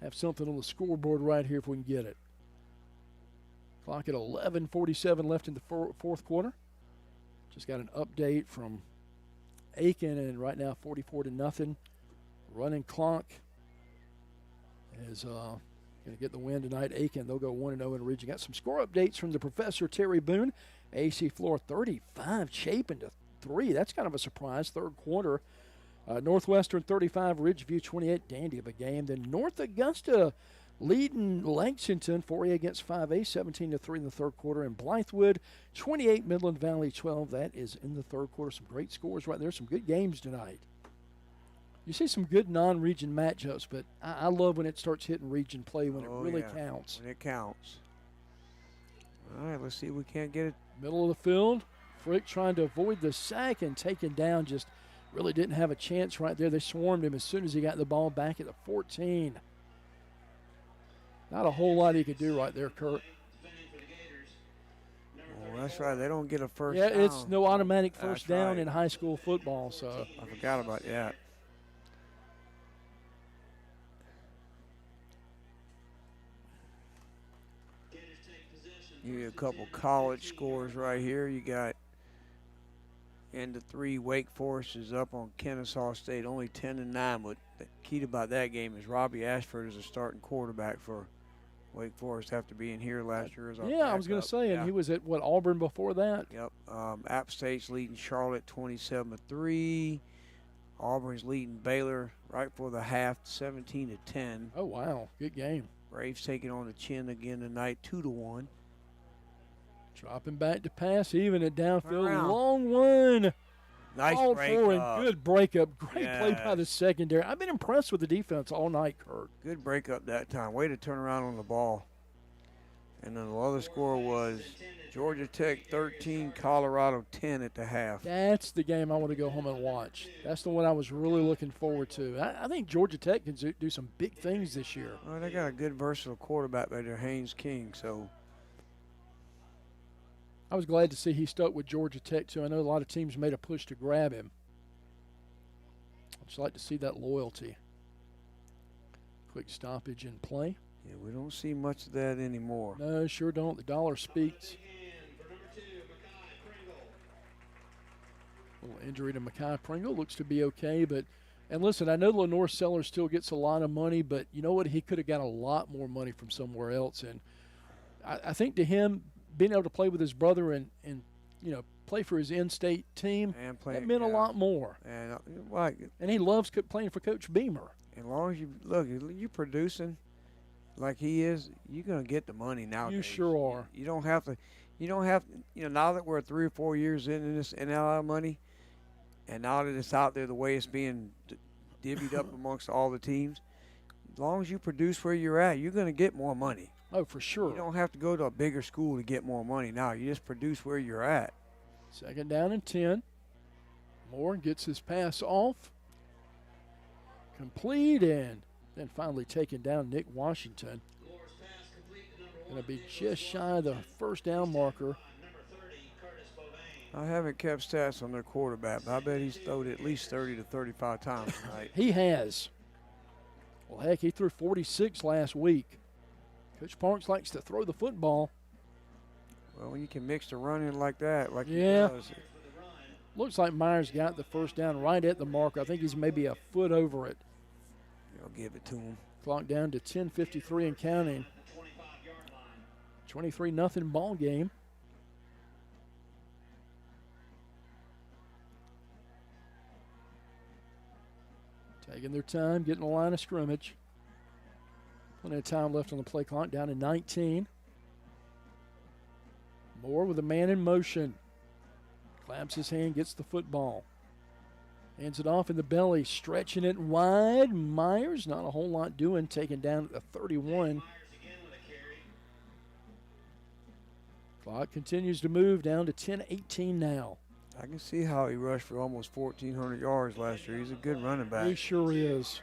have something on the scoreboard right here if we can get it. Clock at 11:47 left in the fourth quarter. Just got an update from Aiken, and right now 44-0. Running clock is going to get the win tonight. Aiken, they'll go 1-0 in the region. Got some score updates from the professor, Terry Boone. AC Floor 35, Chapin to 3. That's kind of a surprise. Third quarter. Northwestern 35, Ridgeview 28. Dandy of a game. Then North Augusta leading Lexington 4A against 5A, 17-3 in the third quarter. And Blythewood 28, Midland Valley 12. That is in the third quarter. Some great scores right there. Some good games tonight. You see some good non-region matchups, but I love when it starts hitting region play when it really counts. When it counts. All right, let's see if we can't get it. Middle of the field. Frick trying to avoid the sack and taken down. Just really didn't have a chance right there. They swarmed him as soon as he got the ball back at the 14. Not a whole lot he could do right there, Kurt. Oh, that's right. They don't get a first down. down. It's no automatic first down in high school football. So I forgot about that. Give you a couple college scores right here. You got into 3. Wake Forest is up on Kennesaw State, only 10-9. But the key about that game is Robbie Ashford is a starting quarterback for Wake Forest after being here last year. I was going to say, and he was at Auburn before that. Yep. App State's leading Charlotte 27-3. Auburn's leading Baylor right before the half, 17-10. Oh wow, good game. Braves taking on the Chin again tonight, 2-1. Dropping back to pass, even at downfield. Long one. Nice breakup. Good breakup. Great play by the secondary. I've been impressed with the defense all night, Kurt. Good breakup that time. Way to turn around on the ball. And then the other score was Georgia Tech 13, Colorado 10 at the half. That's the game I want to go home and watch. That's the one I was really looking forward to. I think Georgia Tech can do some big things this year. Well, they got a good versatile quarterback by there, Haynes King, so I was glad to see he stuck with Georgia Tech, too. I know a lot of teams made a push to grab him. I'd just like to see that loyalty. Quick stoppage in play. Yeah, we don't see much of that anymore. No, sure don't. The dollar speaks. A little injury to Mekhi Pringle. Looks to be okay, but and listen, I know Lenore Sellers still gets a lot of money, but you know what? He could have got a lot more money from somewhere else. And I think to him, being able to play with his brother and you know, play for his in-state team, that meant a lot more. And and he loves playing for Coach Beamer. As long as you producing like he is, you're gonna get the money nowadays. You sure are. You don't have to. Now that we're 3 or 4 years into this NLL money, and now that it's out there the way it's being divvied up amongst all the teams, as long as you produce where you're at, you're gonna get more money. Oh, for sure. You don't have to go to a bigger school to get more money now. You just produce where you're at. 2nd down and 10. Moore gets his pass off. Complete, and then finally taken down Nick Washington. Going to be just shy of the first down marker. I haven't kept stats on their quarterback, but I bet he's thrown it at least 30 to 35 times tonight. He has. Well, heck, he threw 46 last week. Coach Parks likes to throw the football. Well, when you can mix the running like that, like yeah. he does. Looks like Myers got the first down right at the marker. I think he's maybe a foot over it. I'll give it to him. Clock down to 10:53 and counting. 23-0 ball game. Taking their time, getting the line of scrimmage. Plenty of time left on the play clock, down to 19. Moore with a man in motion. Claps his hand, gets the football. Hands it off in the belly, stretching it wide. Myers, not a whole lot doing, taken down at the 31. Clock continues to move, down to 10:18 now. I can see how he rushed for almost 1,400 yards last year. He's a good running back. He sure is.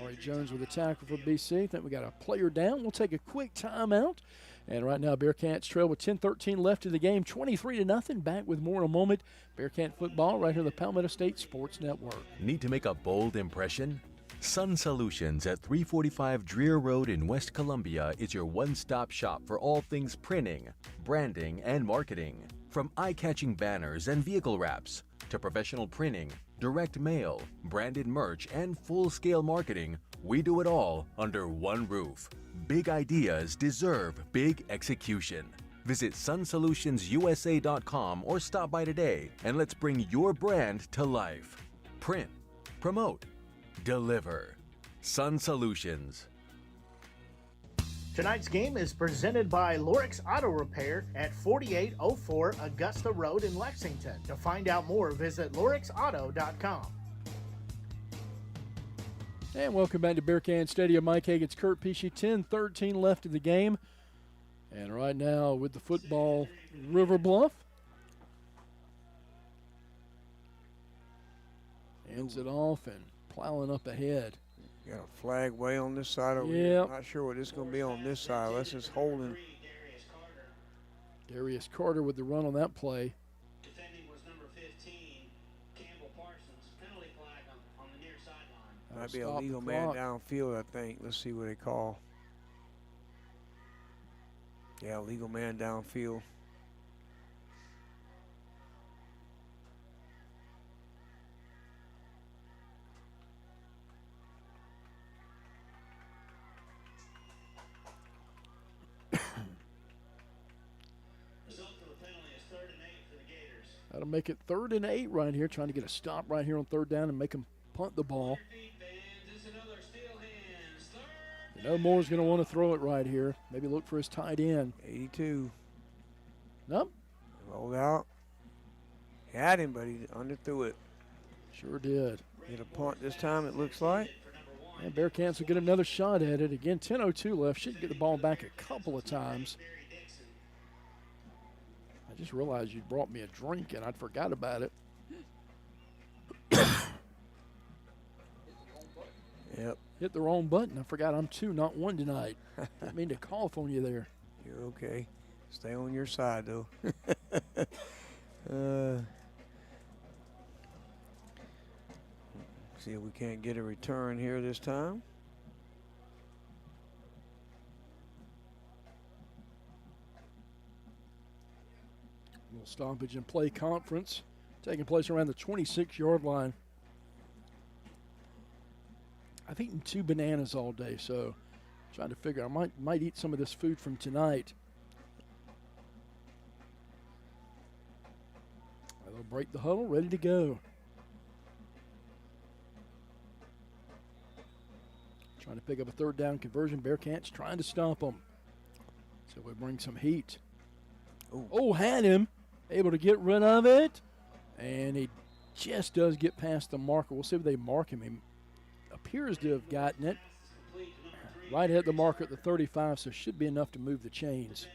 Ari Jones with a tackle for BC. Think we got a player down. We'll take a quick timeout. And right now, Bearcats trail with 10:13 left in the game, 23-0. Back with more in a moment. Bearcat football right here on the Palmetto State Sports Network. Need to make a bold impression? Sun Solutions at 345 Dreer Road in West Columbia is your one-stop shop for all things printing, branding, and marketing. From eye-catching banners and vehicle wraps to professional printing, direct mail, branded merch, and full-scale marketing, we do it all under one roof. Big ideas deserve big execution. Visit sunsolutionsUSA.com or stop by today and let's bring your brand to life. Print, promote, deliver. Sun Solutions. Tonight's game is presented by Lorix Auto Repair at 4804 Augusta Road in Lexington. To find out more, visit lorixauto.com. And welcome back to Bearcat Stadium. Mike Hagan's Kurt Pesci, 10:13 left in the game. And right now with the football, River Bluff. Hands it off and plowing up ahead. Got a flag way on this side over here. Not sure what it's going to be on this side. Unless it's holding. Darius Carter with the run on that play. Defending was number 15, Campbell Parsons. Penalty flag on the near sideline. Might be a legal man downfield, I think. Let's see what they call. Yeah, legal man downfield. That'll make it 3rd and 8 right here, trying to get a stop right here on 3rd down and make them punt the ball. You know Moore's going to want to throw it right here. Maybe look for his tight end. 82. Nope. Rolled out. He had him, but he underthrew it. Sure did. Get a punt this time, it looks like. And Bearcats will get another shot at it. Again, 10:02 left. Should get the ball back a couple of times. I just realized you brought me a drink and I'd forgot about it. Yep. Hit the wrong button. I forgot I'm 2, not 1 tonight. Didn't mean to cough on you there. You're okay. Stay on your side, though. See if we can't get a return here this time. Little stoppage and play conference taking place around the 26-yard line. I've eaten 2 bananas all day, so trying to figure I might eat some of this food from tonight. They'll break the huddle, ready to go. Trying to pick up a third down conversion. Bearcats trying to stop them. So we bring some heat. Oh, had him. Able to get rid of it. And he just does get past the marker. We'll see if they mark him. He appears to have gotten it. Right at the marker at the 35, so should be enough to move the chains.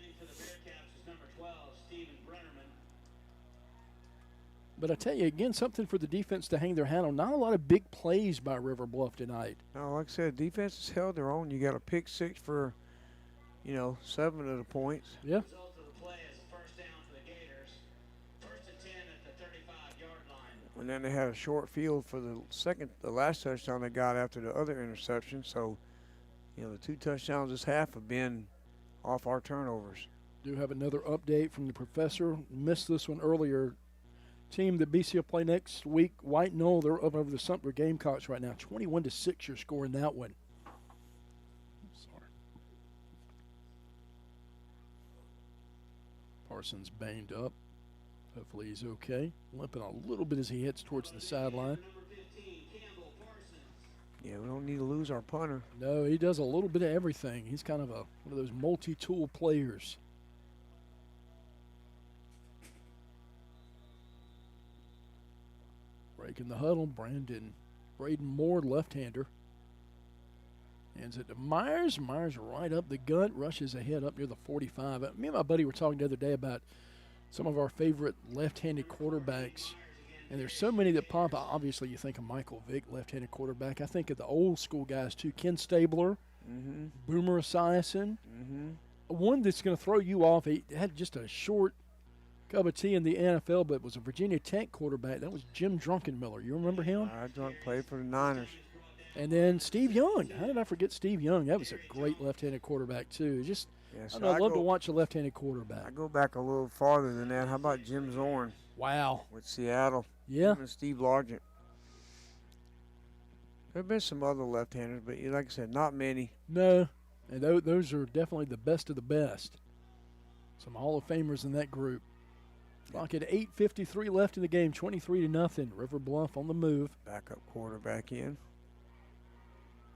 But I tell you, again, something for the defense to hang their hat on. Not a lot of big plays by River Bluff tonight. No, like I said, defense has held their own. You got a pick six for, 7 of the points. Yeah. And then they had a short field for the last touchdown they got after the other interception. So, the 2 touchdowns this half have been off our turnovers. Do have another update from the professor. Missed this one earlier. Team that BC will play next week, White Knoll, they're up over the Sumter Gamecocks right now. 21-6 your score in that one. Sorry. Parsons banged up. Hopefully he's okay. Limping a little bit as he heads towards the sideline. Yeah, we don't need to lose our punter. No, he does a little bit of everything. He's kind of one of those multi-tool players. Breaking the huddle, Braden Moore, left-hander. Hands it to Myers. Myers right up the gut, rushes ahead up near the 45. Me and my buddy were talking the other day about some of our favorite left-handed quarterbacks. And there's so many that pop out. Obviously, you think of Michael Vick, left-handed quarterback. I think of the old school guys, too. Ken Stabler, Boomer Esiason. One that's going to throw you off. He had just a short cup of tea in the NFL, but was a Virginia Tech quarterback. That was Jim Drunkenmiller. You remember him? Played for the Niners. And then Steve Young. How did I forget Steve Young? That was a great left-handed quarterback, too. Just I'd love to watch a left-handed quarterback. I go back a little farther than that. How about Jim Zorn? Wow. With Seattle. Yeah. And Steve Largent. There have been some other left-handers, but like I said, not many. No. And those are definitely the best of the best. Some Hall of Famers in that group. Clock at 8:53 left in the game, 23-0. River Bluff on the move. Backup quarterback in.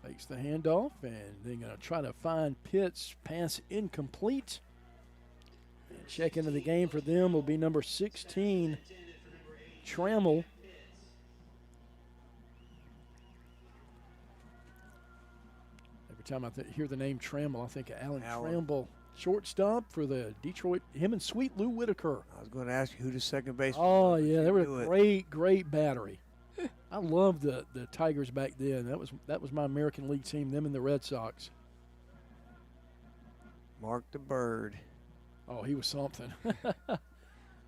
Fakes the handoff, and then going to try to find Pitts. Pass incomplete. And check into the game for them will be number 16, Trammell. Every time I hear the name Trammell, I think of Alan Trammell. Shortstop for the Detroit, him and Sweet Lou Whitaker. I was going to ask you who the second baseman was. Oh, yeah, they were a great battery. I loved the Tigers back then. That was my American League team, them and the Red Sox. Mark the Bird. Oh, he was something.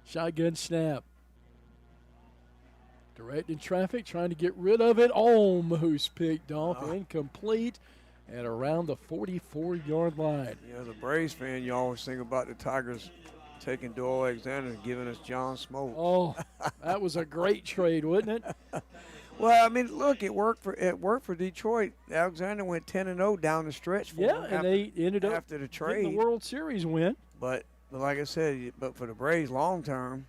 Shotgun snap. Directing traffic, trying to get rid of it. Almost picked off, incomplete. At around the 44-yard line. Yeah, the Braves fan, you always think about the Tigers taking Doyle Alexander and giving us John Smoke. Oh, that was a great trade, wasn't it? Well, I mean, look, it worked for Detroit. Alexander went 10-0 down the stretch for them. And they ended up after the trade, getting the World Series win. But like I said, but for the Braves long term,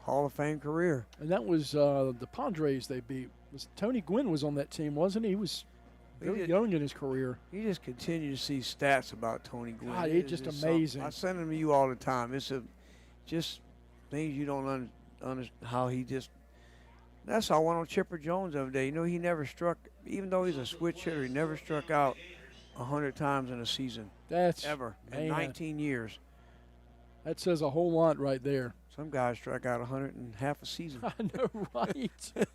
Hall of Fame career. And that was the Padres they beat. Tony Gwynn was on that team, wasn't he? He was very young in his career. You just continue to see stats about Tony Gwynn. God, it's just amazing. I send them to you all the time. It's just things you don't understand how he just. That's how I went on Chipper Jones the other day. He never struck, even though he's a switch hitter, he never struck out 100 times in a season. That's ever in 19 years. That says a whole lot right there. Some guys strike out 100 in half a season. I know, right?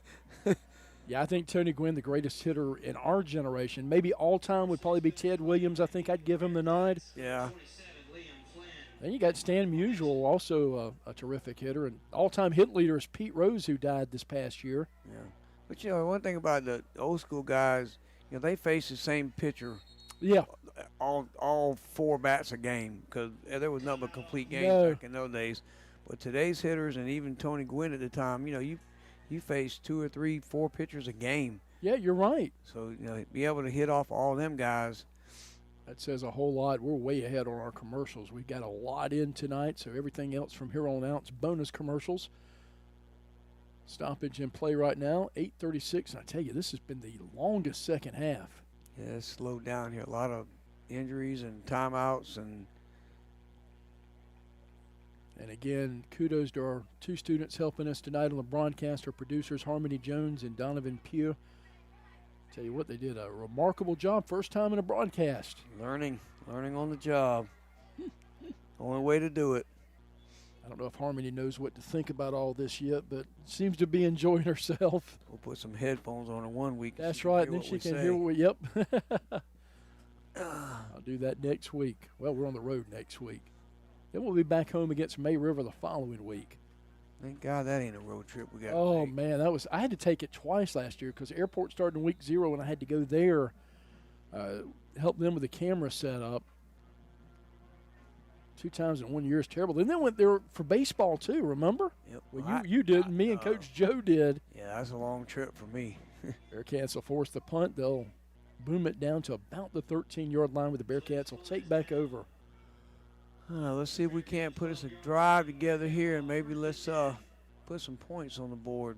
Yeah, I think Tony Gwynn, the greatest hitter in our generation. Maybe all-time would probably be Ted Williams. I think I'd give him the nod. Yeah. Then you got Stan Musial, also a terrific hitter. And all-time hit leader is Pete Rose, who died this past year. Yeah. But, one thing about the old school guys, they face the same pitcher. Yeah. All 4 bats a game because there was nothing but complete games back in those days. But today's hitters and even Tony Gwynn at the time, you face 2 or 3, 4 pitchers a game. Yeah, you're right. So, be able to hit off all them guys. That says a whole lot. We're way ahead on our commercials. We've got a lot in tonight, so everything else from here on out is bonus commercials. Stoppage in play right now, 8:36. And I tell you, this has been the longest second half. Yeah, it's slowed down here. A lot of injuries and timeouts. And again, kudos to our two students helping us tonight on the broadcast, our producers, Harmony Jones and Donovan Pugh. Tell you what, they did a remarkable job. First time in a broadcast. Learning on the job. Only way to do it. I don't know if Harmony knows what to think about all this yet, but seems to be enjoying herself. We'll put some headphones on her 1 week. That's right, and then she can hear what yep. I'll do that next week. Well, we're on the road next week. Then we'll be back home against May River the following week. Thank God that ain't a road trip we got. Oh, man, I had to take it twice last year because airport started in week 0, and I had to go there, help them with the camera setup. 2 times in 1 year is terrible. And then went there for baseball, too, remember? Yep. Well, you did, and me and Coach Joe did. Yeah, that's a long trip for me. Bearcats will force the punt. They'll boom it down to about the 13-yard line where the Bearcats will take back over. Let's see if we can't put us a drive together here, and maybe let's put some points on the board.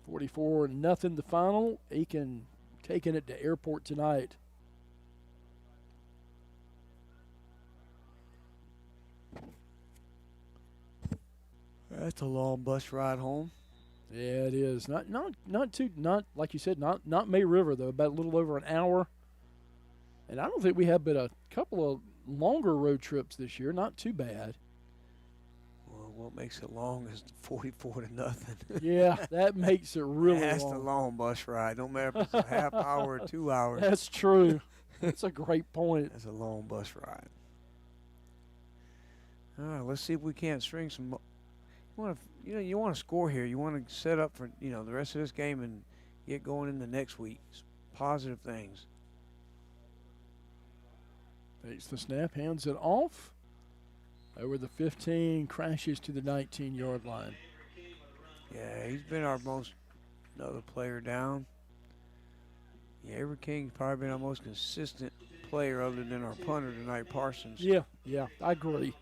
44-0 the final. Aiken taking it to Airport tonight. That's a long bus ride home. Yeah, it is. Not like you said, not May River though. About a little over an hour. And I don't think we have but a couple of longer road trips this year. Not too bad. Well, what makes it long is 44-0. Yeah, that makes it really That's long. the long bus ride. Don't matter if it's a half hour or 2 hours. That's true. That's a great point. That's a long bus ride. All right, let's see if we can't string some. You want to score here. You want to set up for the rest of this game and get going in the next week. Positive things. Takes the snap, hands it off. Over the 15, crashes to the 19-yard line. Yeah, he's been our most another player down. Yeah, Avery King's probably been our most consistent player other than our punter tonight, Parsons. Yeah, I agree.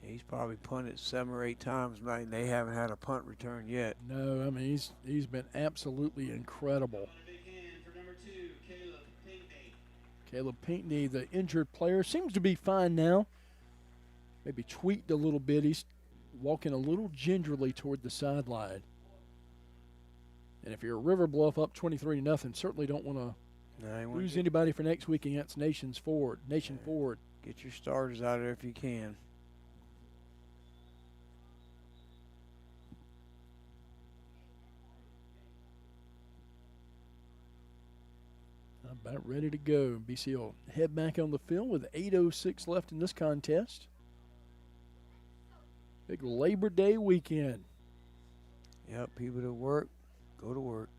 He's probably punted 7 or 8 times tonight, and they haven't had a punt return yet. No, I mean, he's been absolutely incredible. Caleb Pinckney, the injured player, seems to be fine now. Maybe tweaked a little bit. He's walking a little gingerly toward the sideline. And if you're a River Bluff up 23-0, certainly don't want to lose anybody for next week against Nation Forward. Get your starters out of there if you can. About ready to go. BC will head back on the field with 8:06 left in this contest. Big Labor Day weekend. Yep, people that work, go to work.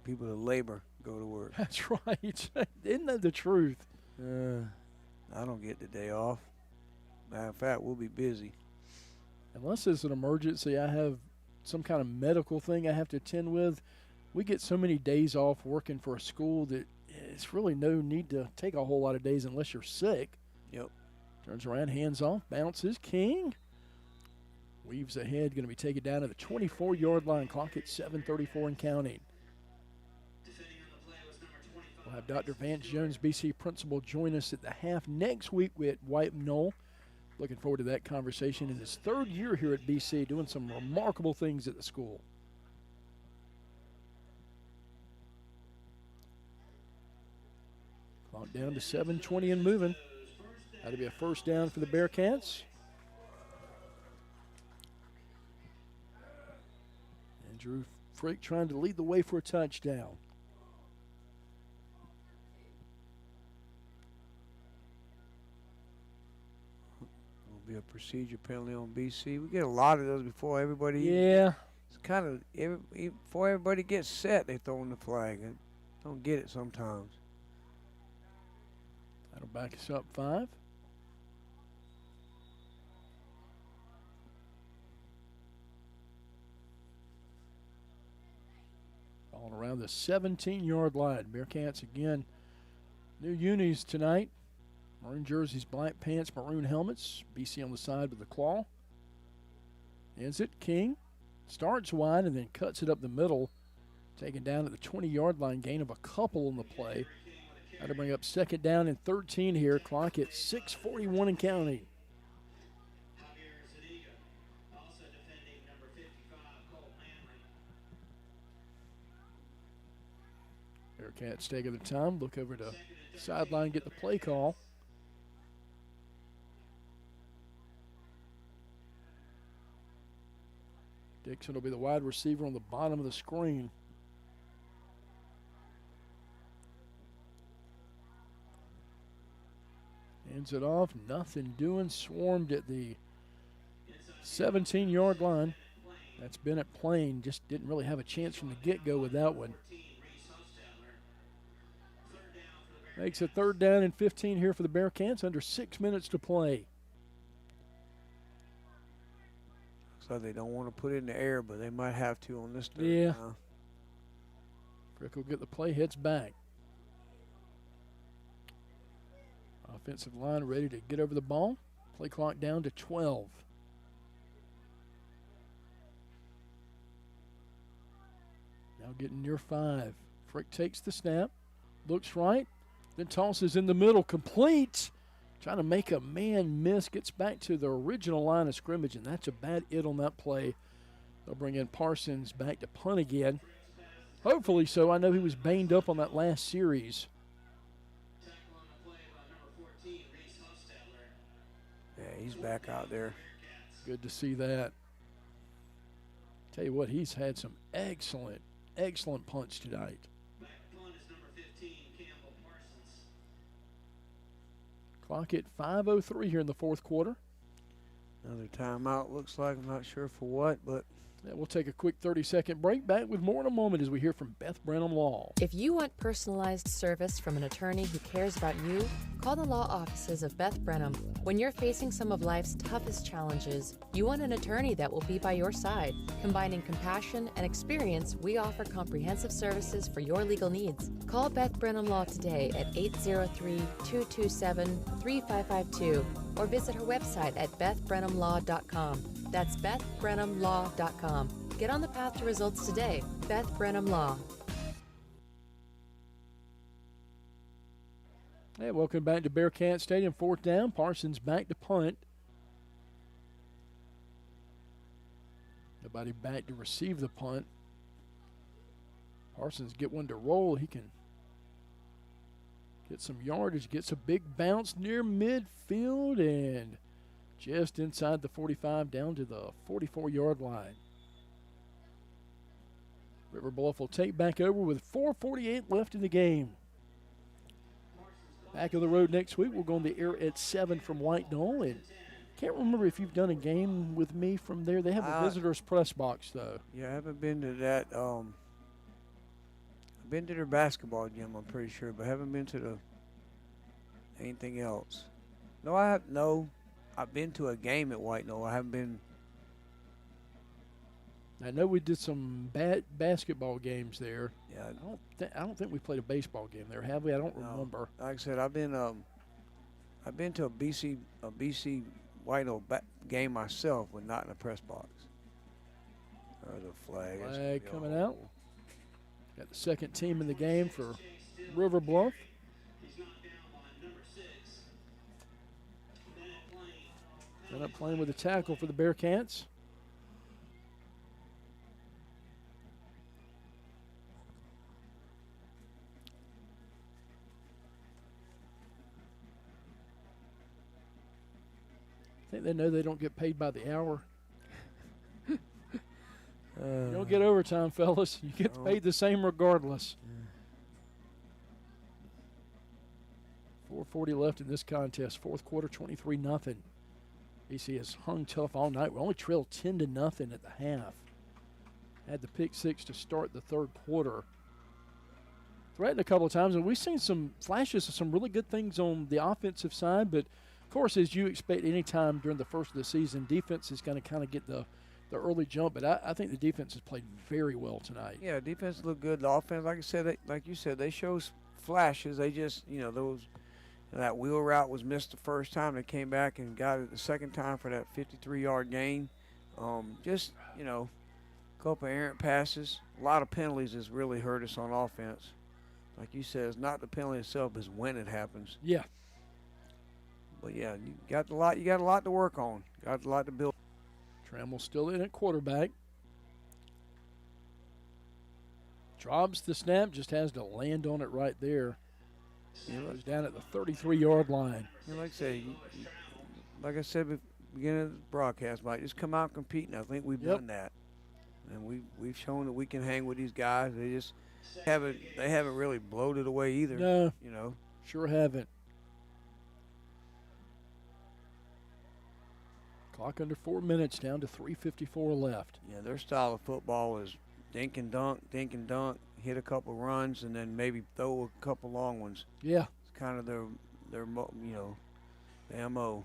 People that labor, go to work. That's right. Isn't that the truth? I don't get the day off. Matter of fact, we'll be busy. Unless it's an emergency, I have some kind of medical thing I have to attend with. We get so many days off working for a school that it's really no need to take a whole lot of days unless you're sick. Yep. Turns around, hands off, bounces, King. Weaves ahead, going to be taken down to the 24-yard line. Clock at 7:34 and counting. We'll have Dr. Vance Jones, BC principal, join us at the half next week at White Knoll. Looking forward to that conversation in his 3rd year here at BC, doing some remarkable things at the school. Clock down to 7:20 and moving. That'll be a first down for the Bearcats. Andrew Frick trying to lead the way for a touchdown. Will be a procedure penalty on BC. We get a lot of those before everybody. Yeah. It's kind of before everybody gets set, they throw in the flag. I don't get it sometimes. That'll back us up 5. All around the 17-yard line. Bearcats again. New unis tonight. Maroon jerseys, black pants, maroon helmets. BC on the side with the claw. Ends it. King starts wide and then cuts it up the middle. Taken down at the 20-yard line, gain of a couple on the play. Got to bring up 2nd down and 13 here. Clock at 6:41 and counting. Bearcats taking the time, look over to sideline, get the play call. Dixon will be the wide receiver on the bottom of the screen. Hands it off, nothing doing, swarmed at the 17-yard line. That's Bennett Plain, just didn't really have a chance from the get-go with that one. Makes it 3rd down and 15 here for the Bearcats, under 6 minutes to play. So they don't want to put it in the air, but they might have to on this. Yeah. Frick will get the play, heads back. Offensive line ready to get over the ball. Play clock down to 12. Now getting near 5. Frick takes the snap, looks right, then tosses in the middle, complete. Trying to make a man miss, gets back to the original line of scrimmage, and that's a bad hit on that play. They'll bring in Parsons back to punt again. Hopefully so. I know he was banged up on that last series. Yeah, he's back out there. Good to see that. Tell you what, he's had some excellent punts tonight. Clock at 5:03 here in the 4th quarter. Another timeout looks like. I'm not sure for what, but yeah, we'll take a quick 30-second break. Back with more in a moment as we hear from Beth Brenham Law. If you want personalized service from an attorney who cares about you, call the law offices of Beth Brenham. When you're facing some of life's toughest challenges, you want an attorney that will be by your side. Combining compassion and experience, we offer comprehensive services for your legal needs. Call Beth Brenham Law today at 803-227-3552 or visit her website at bethbrenhamlaw.com. That's bethbrenhamlaw.com. Get on the path to results today. Beth Brenham Law. Hey, welcome back to Bearcat Stadium. 4th down. Parsons back to punt. Nobody back to receive the punt. Parsons get one to roll. He can get some yardage, gets a big bounce near midfield, and just inside the 45 down to the 44-yard line. River Bluff will take back over with 4:48 left in the game. Back of the road next week. We'll go on the air at 7 from White Knoll. And can't remember if you've done a game with me from there. They have a visitors press box, though. Yeah, I haven't been to that. I've been to their basketball gym, I'm pretty sure, but haven't been to the anything else. No, I've been to a game at White Knoll. I haven't been. I know we did some basketball games there. Yeah, I don't think we played a baseball game there, have we? I don't remember. Like I said, I've been to a BC White Knoll game myself, but not in a press box. There's a flag. Flag coming out. Got the 2nd team in the game for River Bluff. Bennett Plain with a tackle for the Bearcats. I think they know they don't get paid by the hour. You don't get overtime, fellas. You get paid the same regardless. 4:40 left in this contest. 4th quarter, 23-0. BC has hung tough all night. We only trailed 10-0 at the half. Had the pick 6 to start the 3rd quarter. Threatened a couple of times, and we've seen some flashes of some really good things on the offensive side, but of course, as you expect any time during the first of the season, defense is going to kind of get the early jump. But I think the defense has played very well tonight. Yeah, defense looked good. The offense, like you said, they show flashes. They just, that wheel route was missed the first time. They came back and got it the second time for that 53-yard gain. A couple errant passes. A lot of penalties has really hurt us on offense. Like you said, it's not the penalty itself, it's when it happens. Yeah. But yeah, you got a lot to work on. Got a lot to build. Trammell's still in at quarterback. Drops the snap, just has to land on it right there. He's down at the 33-yard line. Like I said at the beginning of the broadcast, Mike, just come out and compete, and I think we've done that. And we've shown that we can hang with these guys. They just haven't really bloated away either. No, you know, sure haven't. Clock under 4 minutes, down to 3:54 left. Yeah, their style of football is dink and dunk, hit a couple runs, and then maybe throw a couple long ones. Yeah, it's kind of their the MO.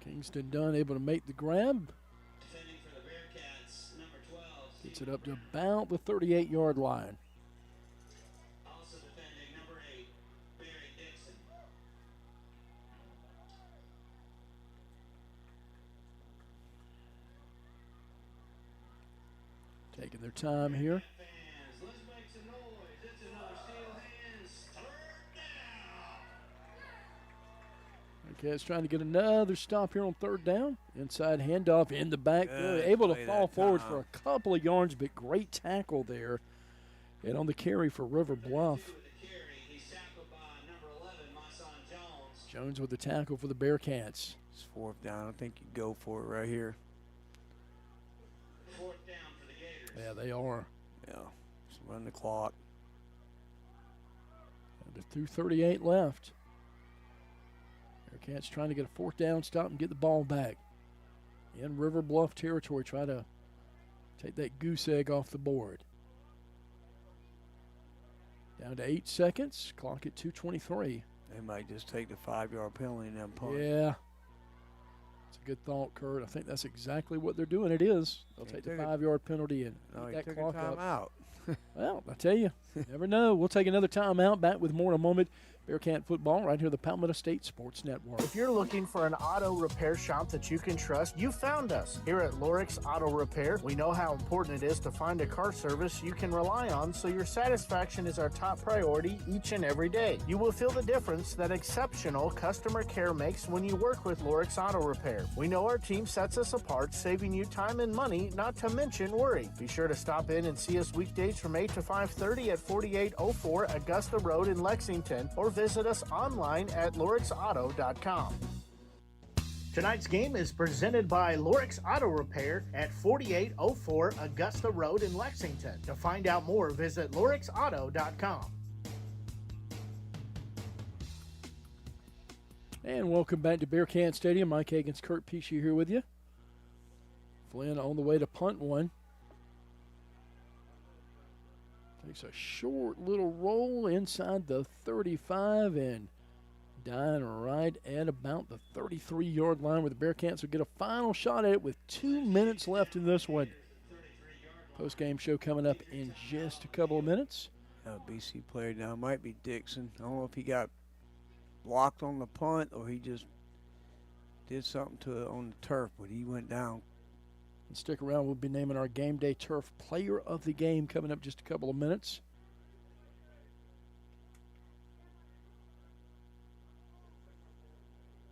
Kingston Dunn able to make the grab. Defending for the Bearcats, number 12. Gets it up to about the 38-yard line. Also defending number 8, Barry Dixon. Taking their time here. Fans, let's make some noise. It's another steel hands. Third down. Bearcats trying to get another stop here on third down. Inside handoff in the backfield. Able to fall forward for a couple of yards, but great tackle there. And on the carry for River Bluff. Jones with the tackle for the Bearcats. It's fourth down. I think you go for it right here. Fourth down for the Gators. Yeah, they are. Yeah, just run the clock. And 2:38 left. Bearcats trying to get a fourth down stop and get the ball back. In River Bluff territory, try to take that goose egg off the board. Down to 8 seconds. Clock at 2:23. They might just take the 5-yard penalty and then punt. Yeah. It's a good thought, Kurt. I think that's exactly what they're doing. It is. They'll take the 5-yard penalty and get that clock up. Out. Well, I tell you, never know. We'll take another timeout. Back with more in a moment. Bearcat football right here at the Palmetto State Sports Network. If you're looking for an auto repair shop that you can trust, you found us. Here at Lorix Auto Repair, we know how important it is to find a car service you can rely on, so your satisfaction is our top priority each and every day. You will feel the difference that exceptional customer care makes when you work with Lorix Auto Repair. We know our team sets us apart, saving you time and money, not to mention worry. Be sure to stop in and see us weekdays from 8 to 5:30 at 4804 Augusta Road in Lexington, or visit us online at lorixauto.com. Tonight's game is presented by Lorix Auto Repair at 4804 Augusta Road in Lexington. To find out more, visit lorixauto.com. And welcome back to Bearcat Stadium. Mike Hagan's Kurt Pesci here with you. Flynn on the way to punt one. Takes a short little roll inside the 35 and dying right at about the 33-yard line where the Bearcats will get a final shot at it with 2 minutes left in this one. Post-game show coming up in just a couple of minutes. BC player now might be Dixon. I don't know if he got blocked on the punt or he just did something to it on the turf, but he went down. And stick around, we'll be naming our Game Day Turf Player of the Game coming up just a couple of minutes.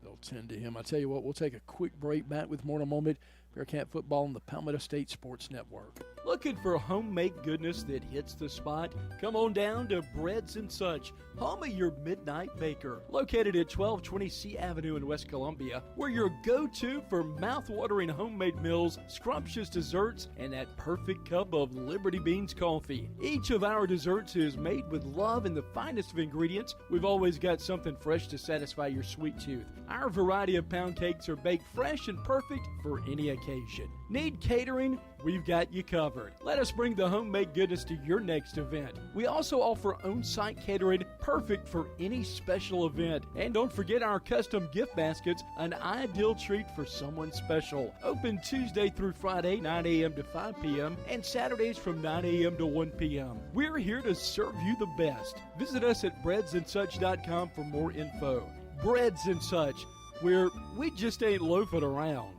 They'll tend to him. I tell you what, we'll take a quick break. Back with more in a moment. Bearcat football on the Palmetto State Sports Network. Looking for homemade goodness that hits the spot? Come on down to Breads and Such, home of your midnight baker. Located at 1220 C Avenue in West Columbia, we're your go-to for mouth-watering homemade meals, scrumptious desserts, and that perfect cup of Liberty Beans coffee. Each of our desserts is made with love and the finest of ingredients. We've always got something fresh to satisfy your sweet tooth. Our variety of pound cakes are baked fresh and perfect for any occasion. occasion. Need catering? We've got you covered. Let us bring the homemade goodness to your next event. We also offer on-site catering, perfect for any special event. And don't forget our custom gift baskets, an ideal treat for someone special. Open Tuesday through Friday, 9 a.m. to 5 p.m. and Saturdays from 9 a.m. to 1 p.m. We're here to serve you the best. Visit us at breadsandsuch.com for more info. Breads and Such, where we just ain't loafing around.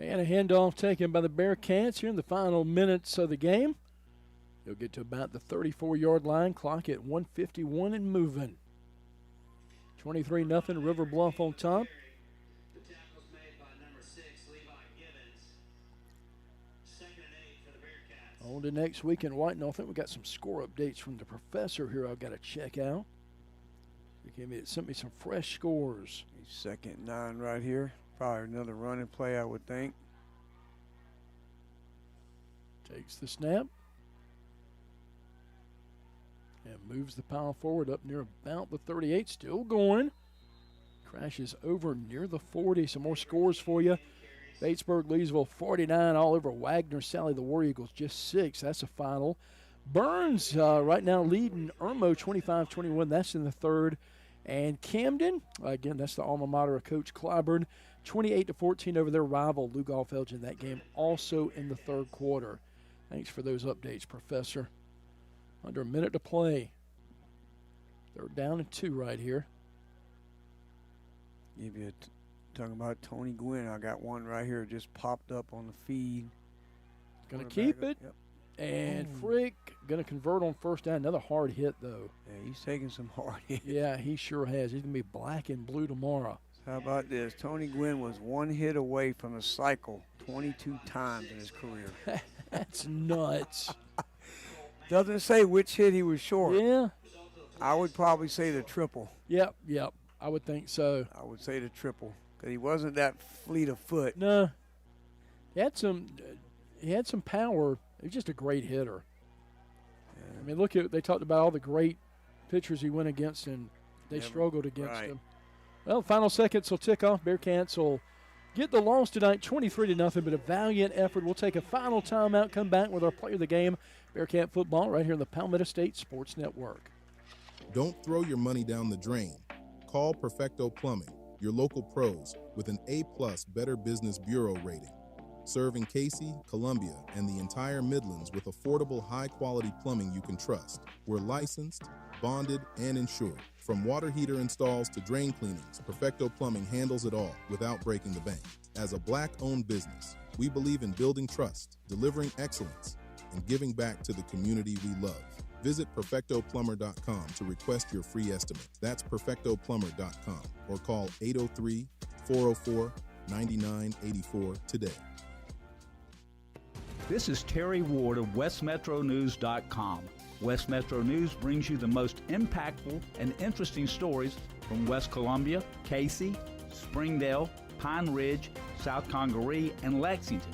And a handoff taken by the Bearcats here in the final minutes of the game. They'll get to about the 34-yard line, clock at 1:51 and moving. 23-0, River Bluff on top. The tackle's made by number 6, Levi Gibbons. 2nd and 8 for the Bearcats. On to next week in White. I think we got some score updates from the professor here I've got to check out. It sent me some fresh scores. 2nd and 9 right here. Probably another running play, I would think. Takes the snap. And moves the pile forward up near about the 38. Still going. Crashes over near the 40. Some more scores for you. Batesburg, Leesville, 49 all over Wagner. Sally, the War Eagles, just 6. That's a final. Burns right now leading Irmo 25-21. That's in the 3rd. And Camden, again, that's the alma mater of Coach Clyburn, 28-14 over their rival, Lugolf Elgin. That game also in the 3rd quarter. Thanks for those updates, Professor. Under a minute to play. 3rd down and 2 right here. If you're talking about Tony Gwynn, I got one right here just popped up on the feed. Going to keep it. Yep. And Frick going to convert on 1st down. Another hard hit, though. Yeah, he's taking some hard hits. Yeah, he sure has. He's going to be black and blue tomorrow. How about this? Tony Gwynn was 1 hit away from the cycle 22 times in his career. That's nuts. Doesn't say which hit he was short. Yeah. I would probably say the triple. Yep. I would think so. I would say the triple because he wasn't that fleet of foot. No. He had some power. He's just a great hitter. Yeah. I mean, look at, they talked about all the great pitchers he went against, and they struggled against him. Well, final seconds will tick off. Bearcats will get the loss tonight, 23-0, but a valiant effort. We'll take a final timeout, come back with our player of the game, Bearcat football, right here on the Palmetto State Sports Network. Don't throw your money down the drain. Call Perfecto Plumbing, your local pros, with an A+ Better Business Bureau rating. Serving Casey, Columbia, and the entire Midlands with affordable, high-quality plumbing you can trust. We're licensed, bonded, and insured. From water heater installs to drain cleanings, Perfecto Plumbing handles it all without breaking the bank. As a Black-owned business, we believe in building trust, delivering excellence, and giving back to the community we love. Visit PerfectoPlumber.com to request your free estimate. That's PerfectoPlumber.com or call 803-404-9984 today. This is Terry Ward of WestMetroNews.com. West Metro News brings you the most impactful and interesting stories from West Columbia, Casey, Springdale, Pine Ridge, South Congaree, and Lexington.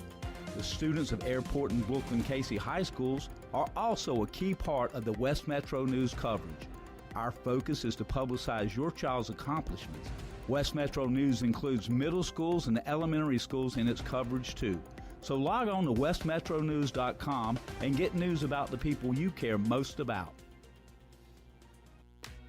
The students of Airport and Brooklyn-Casey High Schools are also a key part of the West Metro News coverage. Our focus is to publicize your child's accomplishments. West Metro News includes middle schools and elementary schools in its coverage too. So log on to westmetronews.com and get news about the people you care most about.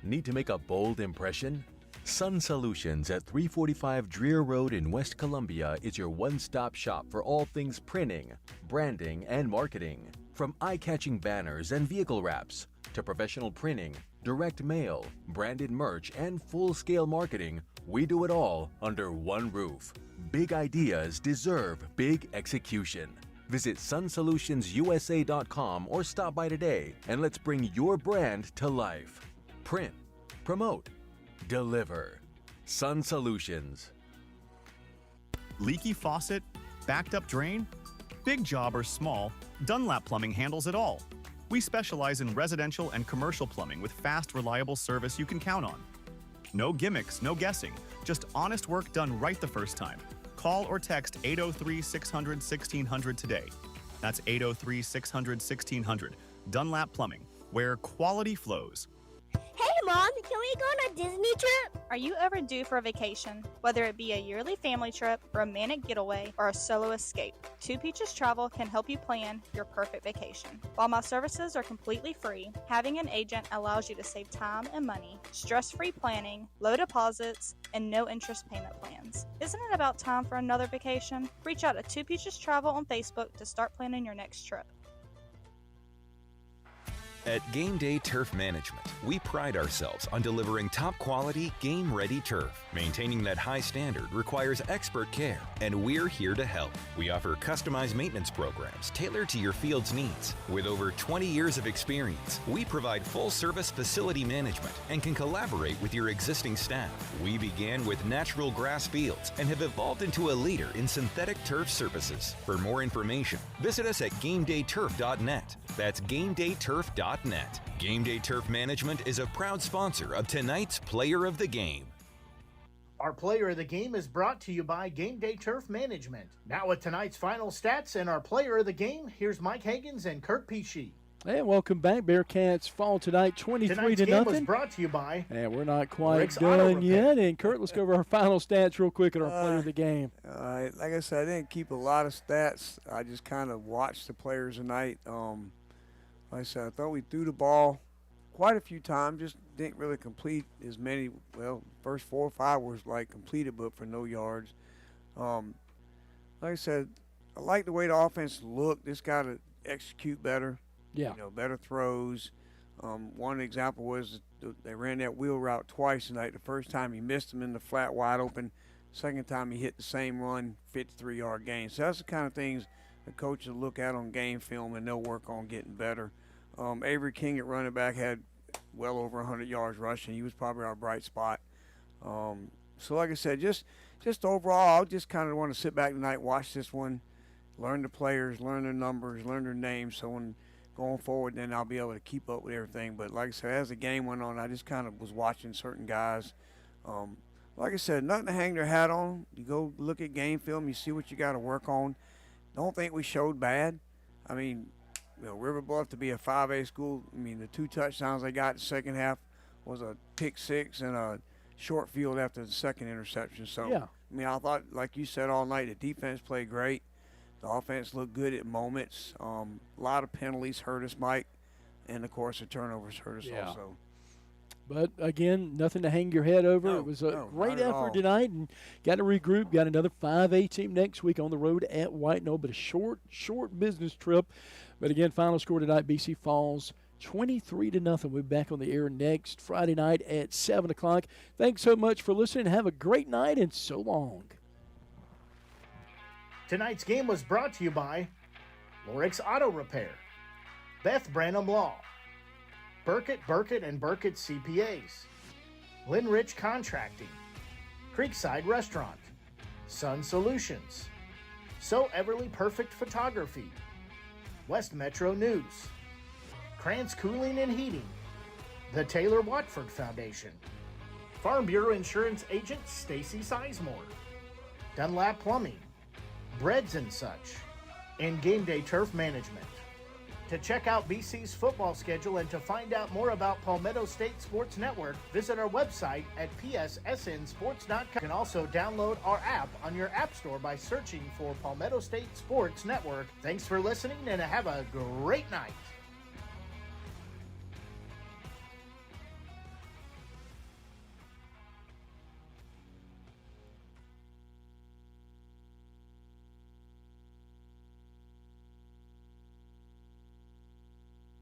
Need to make a bold impression? Sun Solutions at 345 Dreer Road in West Columbia is your one-stop shop for all things printing, branding, and marketing. From eye-catching banners and vehicle wraps to professional printing, direct mail, branded merch, and full-scale marketing, we do it all under one roof. Big ideas deserve big execution. Visit sunsolutionsUSA.com or stop by today and let's bring your brand to life. Print, promote, deliver. Sun Solutions. Leaky faucet? Backed up drain? Big job or small, Dunlap Plumbing handles it all. We specialize in residential and commercial plumbing with fast, reliable service you can count on. No gimmicks, no guessing, just honest work done right the first time. Call or text 803-600-1600 today. That's 803-600-1600. Dunlap Plumbing, where quality flows. Hey, Mom! Mom, can we go on a Disney trip? Are you overdue for a vacation? Whether it be a yearly family trip, romantic getaway, or a solo escape, Two Peaches Travel can help you plan your perfect vacation. While my services are completely free, having an agent allows you to save time and money, stress-free planning, low deposits, and no interest payment plans. Isn't it about time for another vacation? Reach out to Two Peaches Travel on Facebook to start planning your next trip. At Game Day Turf Management, we pride ourselves on delivering top-quality, game-ready turf. Maintaining that high standard requires expert care, and we're here to help. We offer customized maintenance programs tailored to your field's needs. With over 20 years of experience, we provide full-service facility management and can collaborate with your existing staff. We began with natural grass fields and have evolved into a leader in synthetic turf services. For more information, visit us at GameDayTurf.net. That's GameDayTurf.net. Game Day Turf Management is a proud sponsor of tonight's Player of the Game. Our Player of the Game is brought to you by Game Day Turf Management. Now with tonight's final stats and our Player of the Game, here's Mike Higgins and Kurt Pesci. And welcome back. Bearcats fall tonight 23-0. Tonight's game was brought to you by... And we're not quite Rick's Auto done Repair. yet. And Kurt, let's go over our final stats real quick at our Player of the Game. Like I said, I didn't keep a lot of stats. I just kind of watched the players tonight. Like I said, I thought we threw the ball quite a few times, just didn't really complete as many. Well, first 4 or 5 was like completed, but for no yards. Like I said, I like the way the offense looked. Just got to execute better. Yeah. You know, better throws. One example was they ran that wheel route twice tonight. The first time he missed them in the flat wide open. Second time he hit the same run, 53-yard gain. So that's the kind of things the coaches look at on game film, and they'll work on getting better. Avery King at running back had well over 100 yards rushing. He was probably our bright spot. So like I said, just overall, I just kind of want to sit back tonight, watch this one, learn the players, learn their numbers, learn their names, so when going forward, then I'll be able to keep up with everything. But like I said, as the game went on, I just kind of was watching certain guys. Like I said, nothing to hang their hat on. You go look at game film, you see what you got to work on. Don't think we showed bad. I mean, you know, River Bluff to be a 5A school, I mean, the 2 touchdowns they got in the second half was a pick 6 and a short field after the second interception. So, yeah. I mean, I thought, like you said all night, the defense played great. The offense looked good at moments. A lot of penalties hurt us, Mike. And, of course, the turnovers hurt us also. But, again, nothing to hang your head over. No, It was a no, great not at effort all. tonight, and got to regroup. Got another 5A team next week on the road at White Knoll, but a short business trip. But, again, final score tonight, BC falls 23-0. We'll be back on the air next Friday night at 7 o'clock. Thanks so much for listening. Have a great night, and so long. Tonight's game was brought to you by Lorix Auto Repair, Beth Branham Law, Bearcat and Bearcat CPAs, Lynn Rich Contracting, Creekside Restaurant, Sun Solutions, So Everly Perfect Photography, West Metro News, Krantz Cooling and Heating, the Taylor Watford Foundation, Farm Bureau Insurance Agent Stacy Sizemore, Dunlap Plumbing, Breads and Such, and Game Day Turf Management. To check out BC's football schedule and to find out more about Palmetto State Sports Network, visit our website at pssnsports.com. You can also download our app on your app store by searching for Palmetto State Sports Network. Thanks for listening and have a great night.